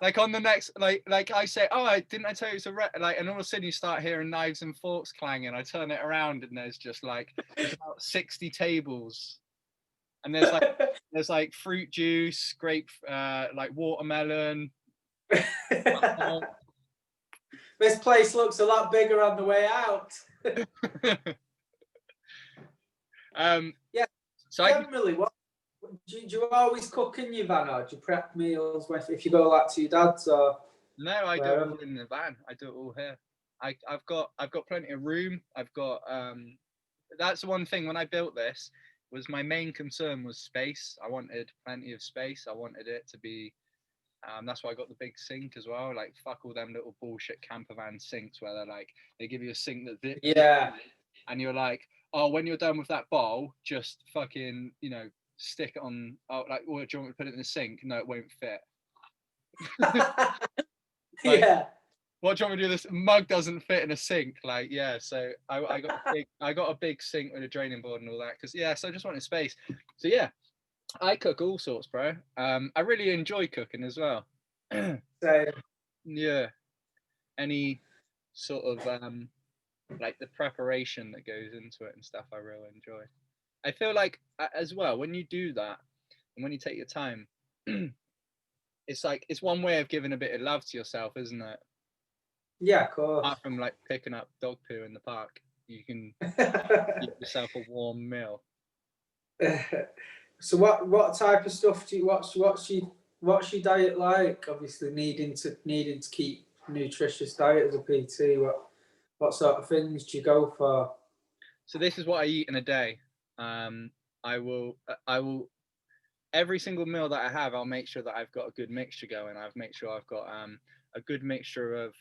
Like on the next, like I say, oh, didn't I tell you it's and all of a sudden you start hearing knives and forks clanging. I turn it around and there's just there's about 60 tables, and there's like fruit juice, grape, like watermelon. This place looks a lot bigger on the way out. Yeah. So generally, do you always cook in your van, or do you prep meals if you go like to your dad's? Or no, I do it all in the van. I do it all here. I've got plenty of room. I've got that's one thing when I built this was my main concern was space. I wanted plenty of space. I wanted it to be. That's why I got the big sink as well. Like fuck all them little bullshit camper van sinks where they give you a sink that and you're like, oh, when you're done with that bowl, just fucking stick it on. Oh, like, well, do you want me to put it in the sink? No, it won't fit. What do you want me to do? This mug doesn't fit in a sink. Like, yeah. So I got a big sink with a draining board and all that because so I just wanted space. So yeah. I cook all sorts, bro. I really enjoy cooking as well. Yeah. Any sort of like the preparation that goes into it and stuff, I really enjoy. I feel like as well when you do that and when you take your time, it's one way of giving a bit of love to yourself, isn't it? Yeah, of course. Apart from like picking up dog poo in the park, you can give yourself a warm meal. So what type of stuff do you what's your diet like? Obviously needing to keep nutritious diet as a PT. What sort of things do you go for? So this is what I eat in a day. I will every single meal that I have, I'll make sure that I've got a good mixture going. I've made sure I've got a good mixture of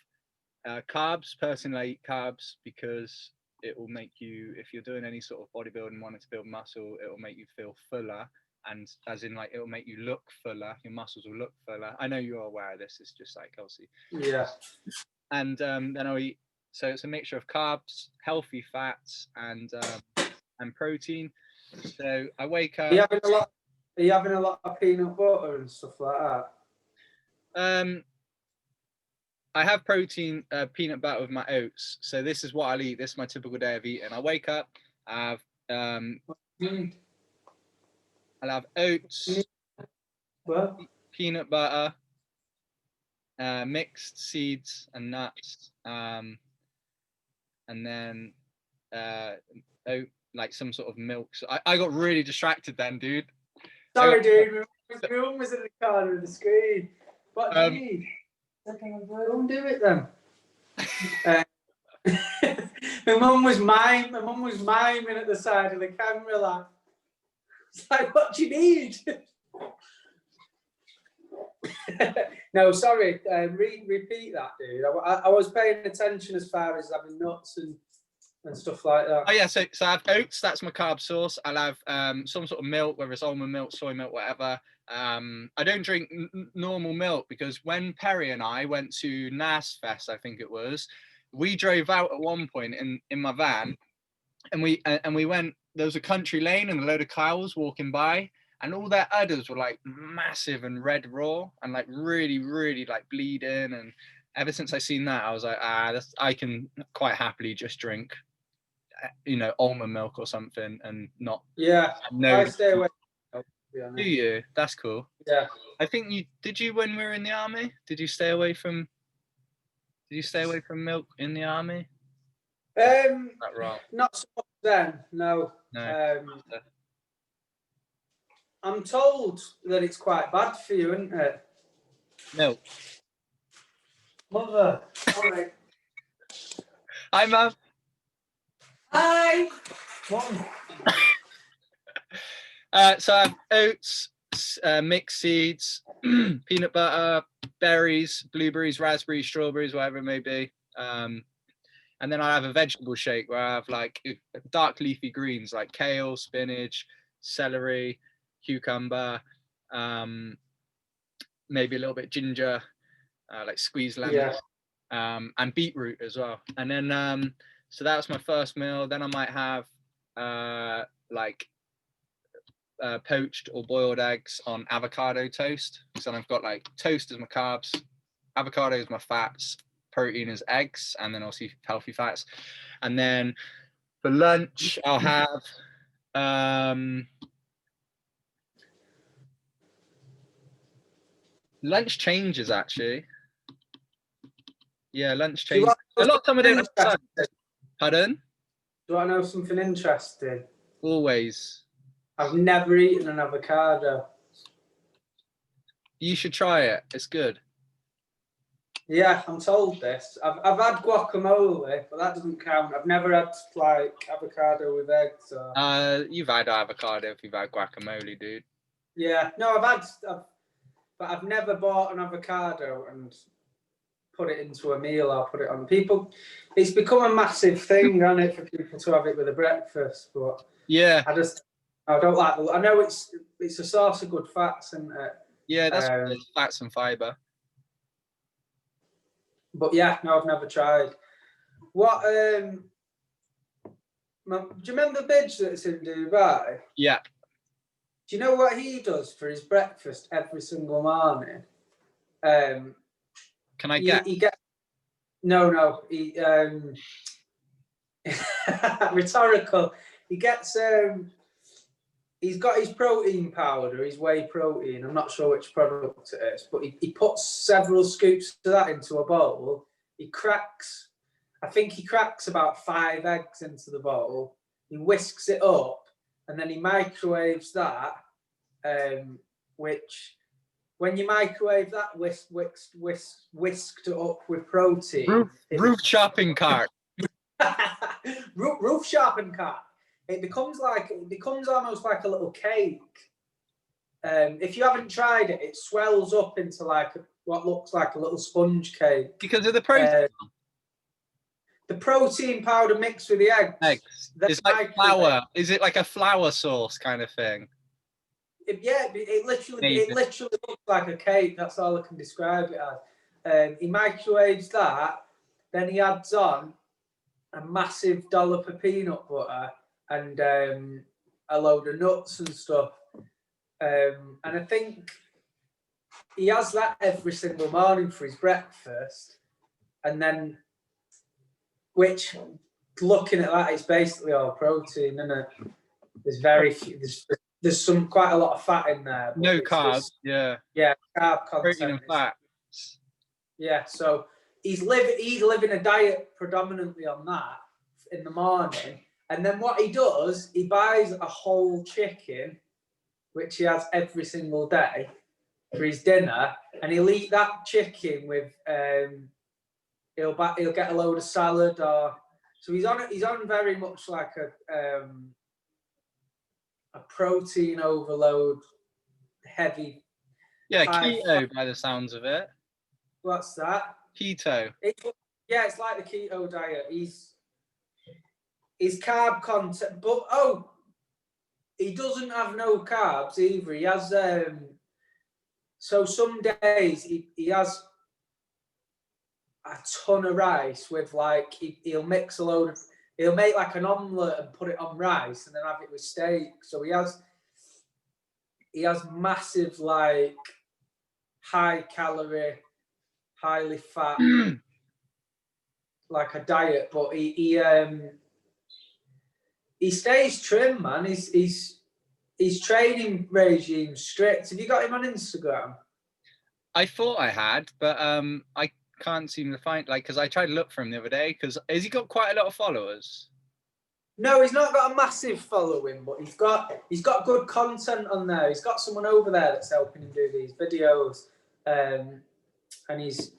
carbs. Personally, I eat carbs because it will make you, if you're doing any sort of bodybuilding, wanting to build muscle, it will make you feel fuller, and as in like it will make you look fuller. Your muscles will look fuller. I know you're aware of this. It's just like obviously. Yeah. And then I'll eat. So it's a mixture of carbs, healthy fats, and protein. So I wake up. Are you having a lot of peanut butter and stuff like that? I have protein, peanut butter with my oats. So this is what I'll eat. This is my typical day of eating. I wake up, I have I'll have oats, peanut butter, mixed seeds and nuts, and then like some sort of milk. So I got really distracted then, dude. Sorry, dude. My room was in the corner of the screen. What do you need? Don't do it then. My mum was miming at the side of the camera, like, it's like, what do you need? No, sorry. Repeat that, dude. I was paying attention as far as having nuts and stuff like that. Oh yeah, so I have oats. That's my carb source. I'll have some sort of milk, whether it's almond milk, soy milk, whatever. I don't drink normal milk because when Perry and I went to NAS Fest, I think it was, we drove out at one point in my van, and we went. There was a country lane and a load of cows walking by, and all their udders were like massive and red raw and like really, really like bleeding. And ever since I seen that, I was like, I can quite happily just drink almond milk or something, and not. Yeah, No. I stay away. To be honest. Do you? That's cool. Yeah. I think you did. You when we were in the army, did you stay away from? Did you stay away from milk in the army? That wrong? Not so much then. No. No. I'm told that it's quite bad for you, isn't it? Milk. Mother. All right. Hi, Mum. Hi. Mom. So I have oats, mixed seeds, peanut butter, berries, blueberries, raspberries, strawberries, whatever it may be. And then I have a vegetable shake where I have like dark leafy greens like kale, spinach, celery, cucumber, maybe a little bit ginger, like squeezed lemon, and beetroot as well. And then so that was my first meal. Then I might have like poached or boiled eggs on avocado toast. So then I've got like toast as my carbs, avocado as my fats, protein as eggs, and then also healthy fats. And then for lunch I'll have lunch changes actually. Yeah, lunch changes. A lot of time I don't have lunch. Pardon? Do I know something interesting? Always. I've never eaten an avocado. You should try it. It's good. Yeah, I'm told this. I've had guacamole, but that doesn't count. I've never had like avocado with eggs. Or... You've had avocado if you've had guacamole, dude. Yeah, no, but I've never bought an avocado and put it into a meal or put it on people. It's become a massive thing, hasn't it, for people to have it with a breakfast? But yeah, I don't like. I know it's a source of good fats, isn't it? Yeah, that's fats and fiber. But yeah, no, I've never tried. What? Do you remember Bidge that's in Dubai? Yeah. Do you know what he does for his breakfast every single morning? Can I get? He gets no. He rhetorical. He gets he's got his protein powder, his whey protein. I'm not sure which product it is, but he puts several scoops of that into a bowl. I think he cracks about 5 eggs into the bowl. He whisks it up, and then he microwaves that. Which, when you microwave that, whisked it up with protein. Roof shopping cart. Roof shopping cart. It becomes almost like a little cake. If you haven't tried it, it swells up into like what looks like a little sponge cake. Because of the protein. The protein powder mixed with the eggs. It's like flour. Is it like a flour sauce kind of thing? It literally looks like a cake. That's all I can describe it as. He microwaves that, then he adds on a massive dollop of peanut butter and a load of nuts and stuff. And I think he has that every single morning for his breakfast. And then, which, looking at that, it's basically all protein, isn't it? There's very few, there's quite a lot of fat in there. No carbs, yeah. Yeah, carb content. Protein and fat. Yeah, so he's living a diet predominantly on that in the morning. And then what he does, he buys a whole chicken, which he has every single day for his dinner, and he'll eat that chicken with he'll get a load of salad, or so he's on very much like a protein overload, heavy. Yeah, keto by the sounds of it. What's that? Keto. It's like the keto diet. His carb content, but he doesn't have no carbs either. He has so some days he has a ton of rice with like he'll mix he'll make like an omelette and put it on rice and then have it with steak. So he has massive like high calorie, highly fat like a diet, but he he stays trim, man. His training regime strict. Have you got him on Instagram? I thought I had, but I can't seem to find, like, because I tried to look for him the other day. Because has he got quite a lot of followers? No, he's not got a massive following, but he's got good content on there. He's got someone over there that's helping him do these videos, and he's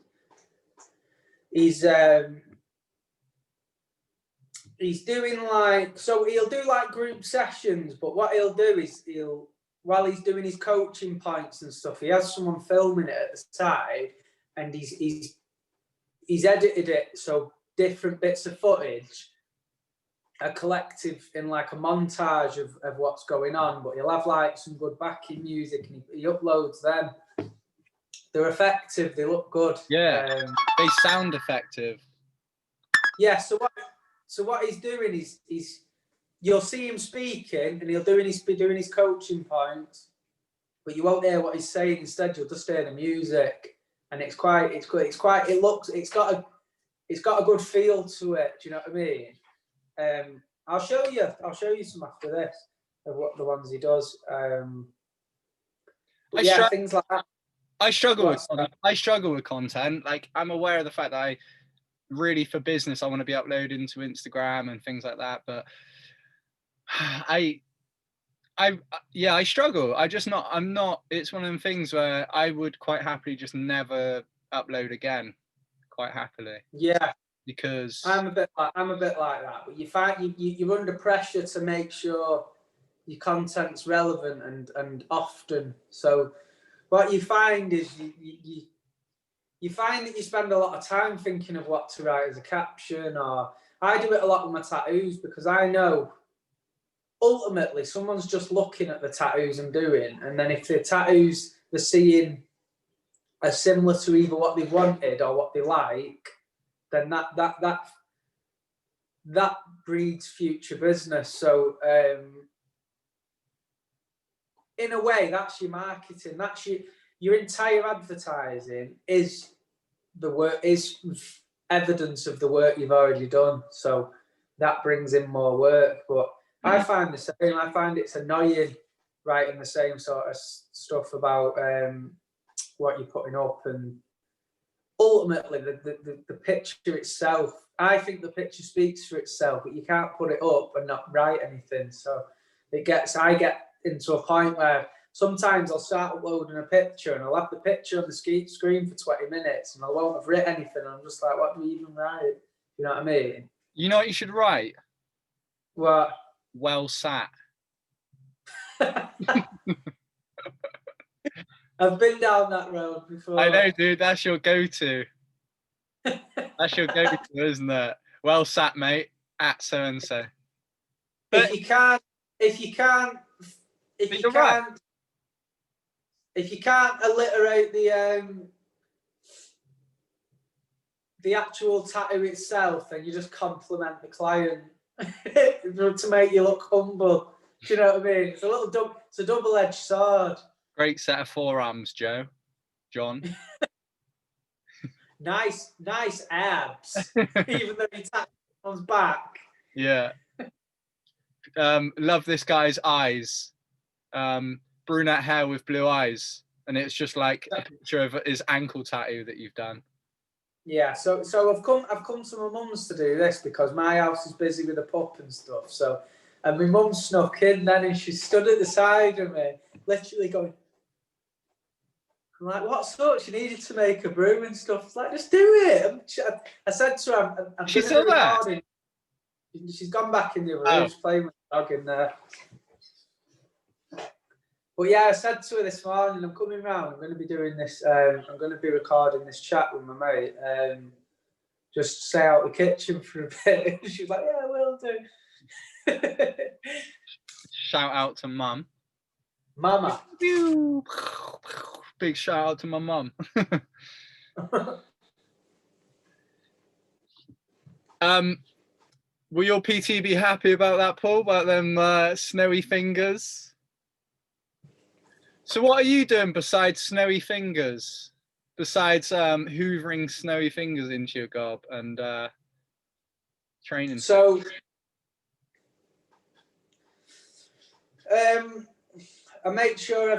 doing like, so he'll do like group sessions, but what he'll do is while he's doing his coaching points and stuff, he has someone filming it at the side, and he's edited it so different bits of footage are collective in like a montage of what's going on, but he'll have like some good backing music, and he uploads them. They're effective, they look good. Yeah, they sound effective. Yeah, so what he's doing is you'll see him speaking, and he'll be doing his coaching points, but you won't hear what he's saying. Instead, you'll just hear the music, and it's got a good feel to it. Do you know what I mean? I'll show you some after this of what the ones he does. Things like that. I struggle with content. Like, I'm aware of the fact that I really, for business, I want to be uploading to Instagram and things like that. But I struggle. I'm not. It's one of them things where I would quite happily just never upload again. Quite happily. Yeah. Because I'm a bit like that, but you find you're under pressure to make sure your content's relevant and often. So what you find is you find that you spend a lot of time thinking of what to write as a caption, or I do it a lot with my tattoos, because I know ultimately someone's just looking at the tattoos I'm doing, and then if the tattoos they're seeing are similar to either what they wanted or what they like, then that breeds future business. So in a way, that's your marketing. That's your entire advertising is evidence of the work you've already done. So that brings in more work. But I find the same. I find it's annoying writing the same sort of stuff about what you're putting up, and ultimately the picture itself, I think the picture speaks for itself, but you can't put it up and not write anything. So I get into a point where sometimes I'll start uploading a picture, and I'll have the picture on the screen for 20 minutes, and I won't have written anything. I'm just like, what do we even write? You know what I mean? You know what you should write? What? Well sat. I've been down that road before. I know, dude. That's your go-to. That's your go-to, isn't it? Well sat, mate. At so and so. If you can't alliterate the actual tattoo itself, then you just compliment the client to make you look humble. Do you know what I mean? It's a double-edged sword. Great set of forearms, John. Nice abs. Even though he tapped on his back. Yeah. Love this guy's eyes. Brunette hair with blue eyes, and it's just like a picture of his ankle tattoo that you've done. Yeah, so I've come to my mum's to do this because my house is busy with the pup and stuff. So, and my mum snuck in then, and she stood at the side of me, literally going, I'm like, what's up? She needed to make a brew and stuff. It's like, just do it. I said to her, I'm She's still there. She's gone back in the other room, playing with the dog in there. But yeah, I said to her this morning, I'm coming round. I'm going to be doing this. I'm going to be recording this chat with my mate. Just stay out the kitchen for a bit. She's like, yeah, will do. Shout out to Mum. Mama. Big shout out to my mum. Will your PT be happy about that, Paul? About them snowy fingers? So what are you doing besides snowy fingers? Besides hoovering snowy fingers into your gob and training? So I make sure I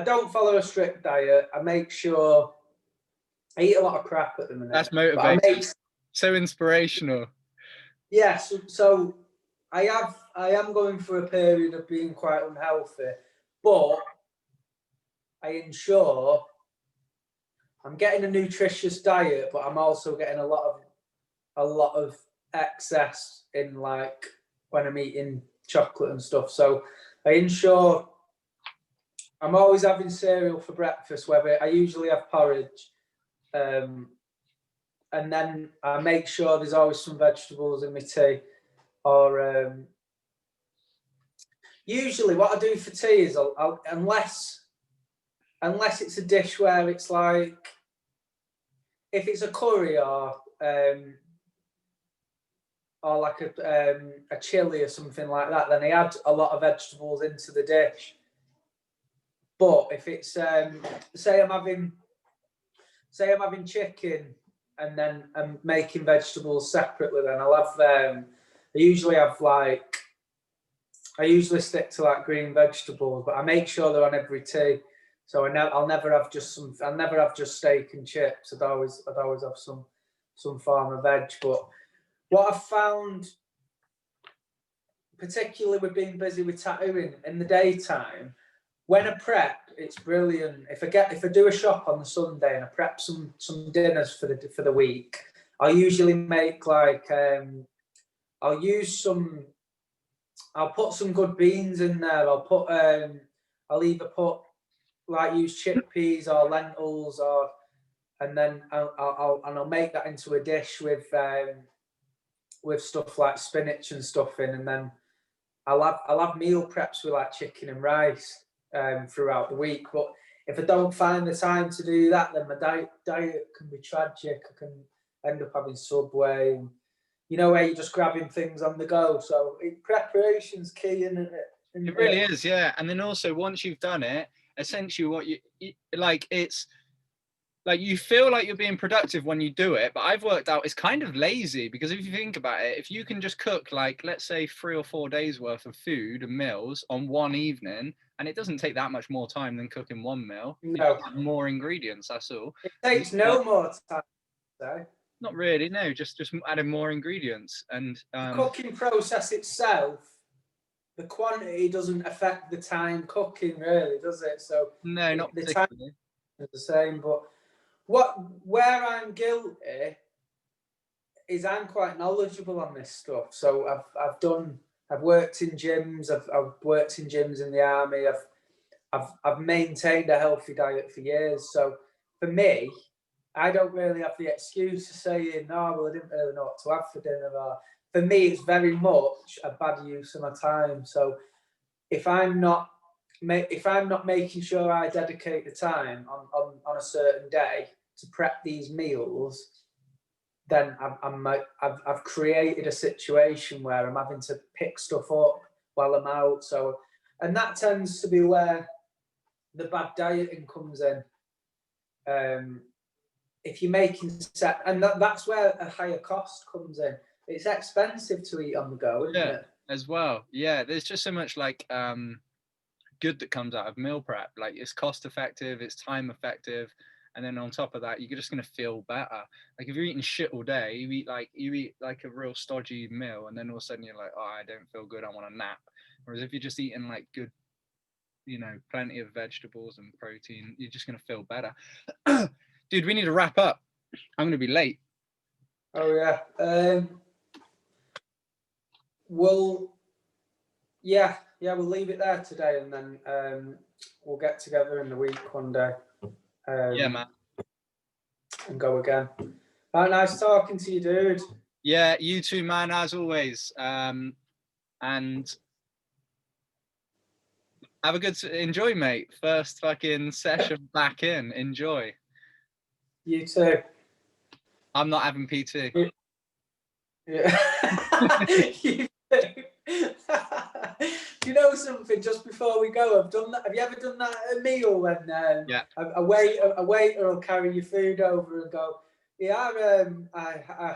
don't follow a strict diet. I make sure I eat a lot of crap at the minute. That's motivating. So inspirational. Yes. So I am going through a period of being quite unhealthy, but I ensure I'm getting a nutritious diet, but I'm also getting a lot of excess in, like, when I'm eating chocolate and stuff. So I ensure I'm always having cereal for breakfast, whether I usually have porridge. And then I make sure there's always some vegetables in my tea. Or usually what I do for tea is I'll unless it's a dish where it's like, if it's a curry or like a chili or something like that, then I add a lot of vegetables into the dish. But if it's say I'm having chicken and then I'm making vegetables separately, then I'll have I usually stick to like green vegetables, but I make sure they're on every tea. So I'll never have just steak and chips. I'd always have some form of veg. But what I've found, particularly with being busy with tattooing in the daytime, when I prep, it's brilliant. If I do a shop on the Sunday and I prep some dinners for the week, I'll usually make like I'll put some good beans in there. I'll either use chickpeas or lentils, and then I'll make that into a dish with stuff like spinach and stuff in, and then I'll have meal preps with like chicken and rice throughout the week. But if I don't find the time to do that, then my diet can be tragic. I can end up having Subway, and where you're just grabbing things on the go. So preparation's key, isn't it? It really is, yeah. And then also, once you've done it, essentially what you like, it's like you feel like you're being productive when you do it, but I've worked out it's kind of lazy, because if you think about it, if you can just cook like, let's say 3 or 4 days worth of food and meals on one evening, and it doesn't take that much more time than cooking one meal. No. More ingredients, that's all. It takes no more time, though. Not really, no, just adding more ingredients. And the cooking process itself, the quantity doesn't affect the time cooking, really, does it? So no, not the particularly. time is the same. But where I'm guilty is I'm quite knowledgeable on this stuff. So I've worked in gyms. I've worked in gyms in the army. I've maintained a healthy diet for years. So for me, I don't really have the excuse of saying, "No, well, I didn't really know what to have for dinner." For me, it's very much a bad use of my time. So if I'm not making sure I dedicate the time on a certain day to prep these meals, then I've created a situation where I'm having to pick stuff up while I'm out. So, and that tends to be where the bad dieting comes in. If you're making that's where a higher cost comes in. It's expensive to eat on the go, isn't it? As well. Yeah, there's just so much like good that comes out of meal prep. Like, it's cost effective, it's time effective, and then on top of that, you're just gonna feel better. Like, if you're eating shit all day, you eat like a real stodgy meal, and then all of a sudden you're like, oh, I don't feel good, I want a nap. Whereas if you're just eating like good, plenty of vegetables and protein, you're just gonna feel better. Dude, we need to wrap up. I'm gonna be late. Oh yeah. We'll leave it there today, and then we'll get together in the week one day. Yeah, man. And go again. Nice talking to you, dude. Yeah, you too, man, as always. And have a good enjoy, mate. First fucking session back in. Enjoy. You too. I'm not having PT. Yeah. You too. Do you know something? Just before we go, I've done that. Have you ever done that at a meal when a waiter will carry your food over and go, "Yeah, I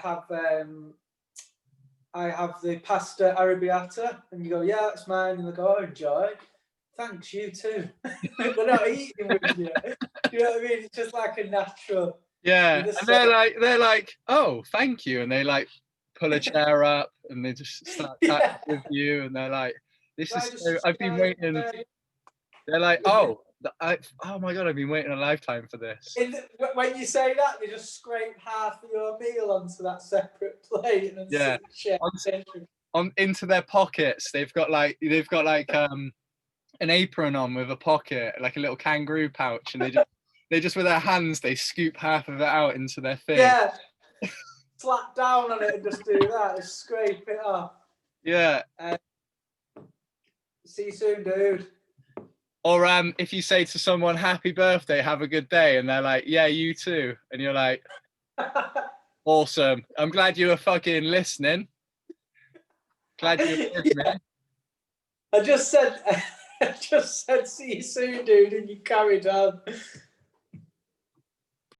I have the pasta arrabbiata, and you go, yeah, that's mine, and they go, oh, enjoy. Thanks, you too. They're not eating with you. You know what I mean? It's just like a natural. Yeah, and they're like, oh, thank you, and they like pull a chair up and they just start chatting with you, and they're like, this is so, I've been waiting. They're like, oh, oh my god, I've been waiting a lifetime for this. When you say that, they just scrape half of your meal onto that separate plate and then share into their pockets. They've got like an apron on with a pocket, like a little kangaroo pouch, and they just with their hands they scoop half of it out into their thing. Yeah, slap down on it and just do that, just scrape it off. Yeah. See you soon, dude. Or if you say to someone, happy birthday, have a good day, and they're like, yeah, you too. And you're like, awesome. I'm glad you were fucking listening. Glad you were with me. I just said, see you soon, dude, and you carried on.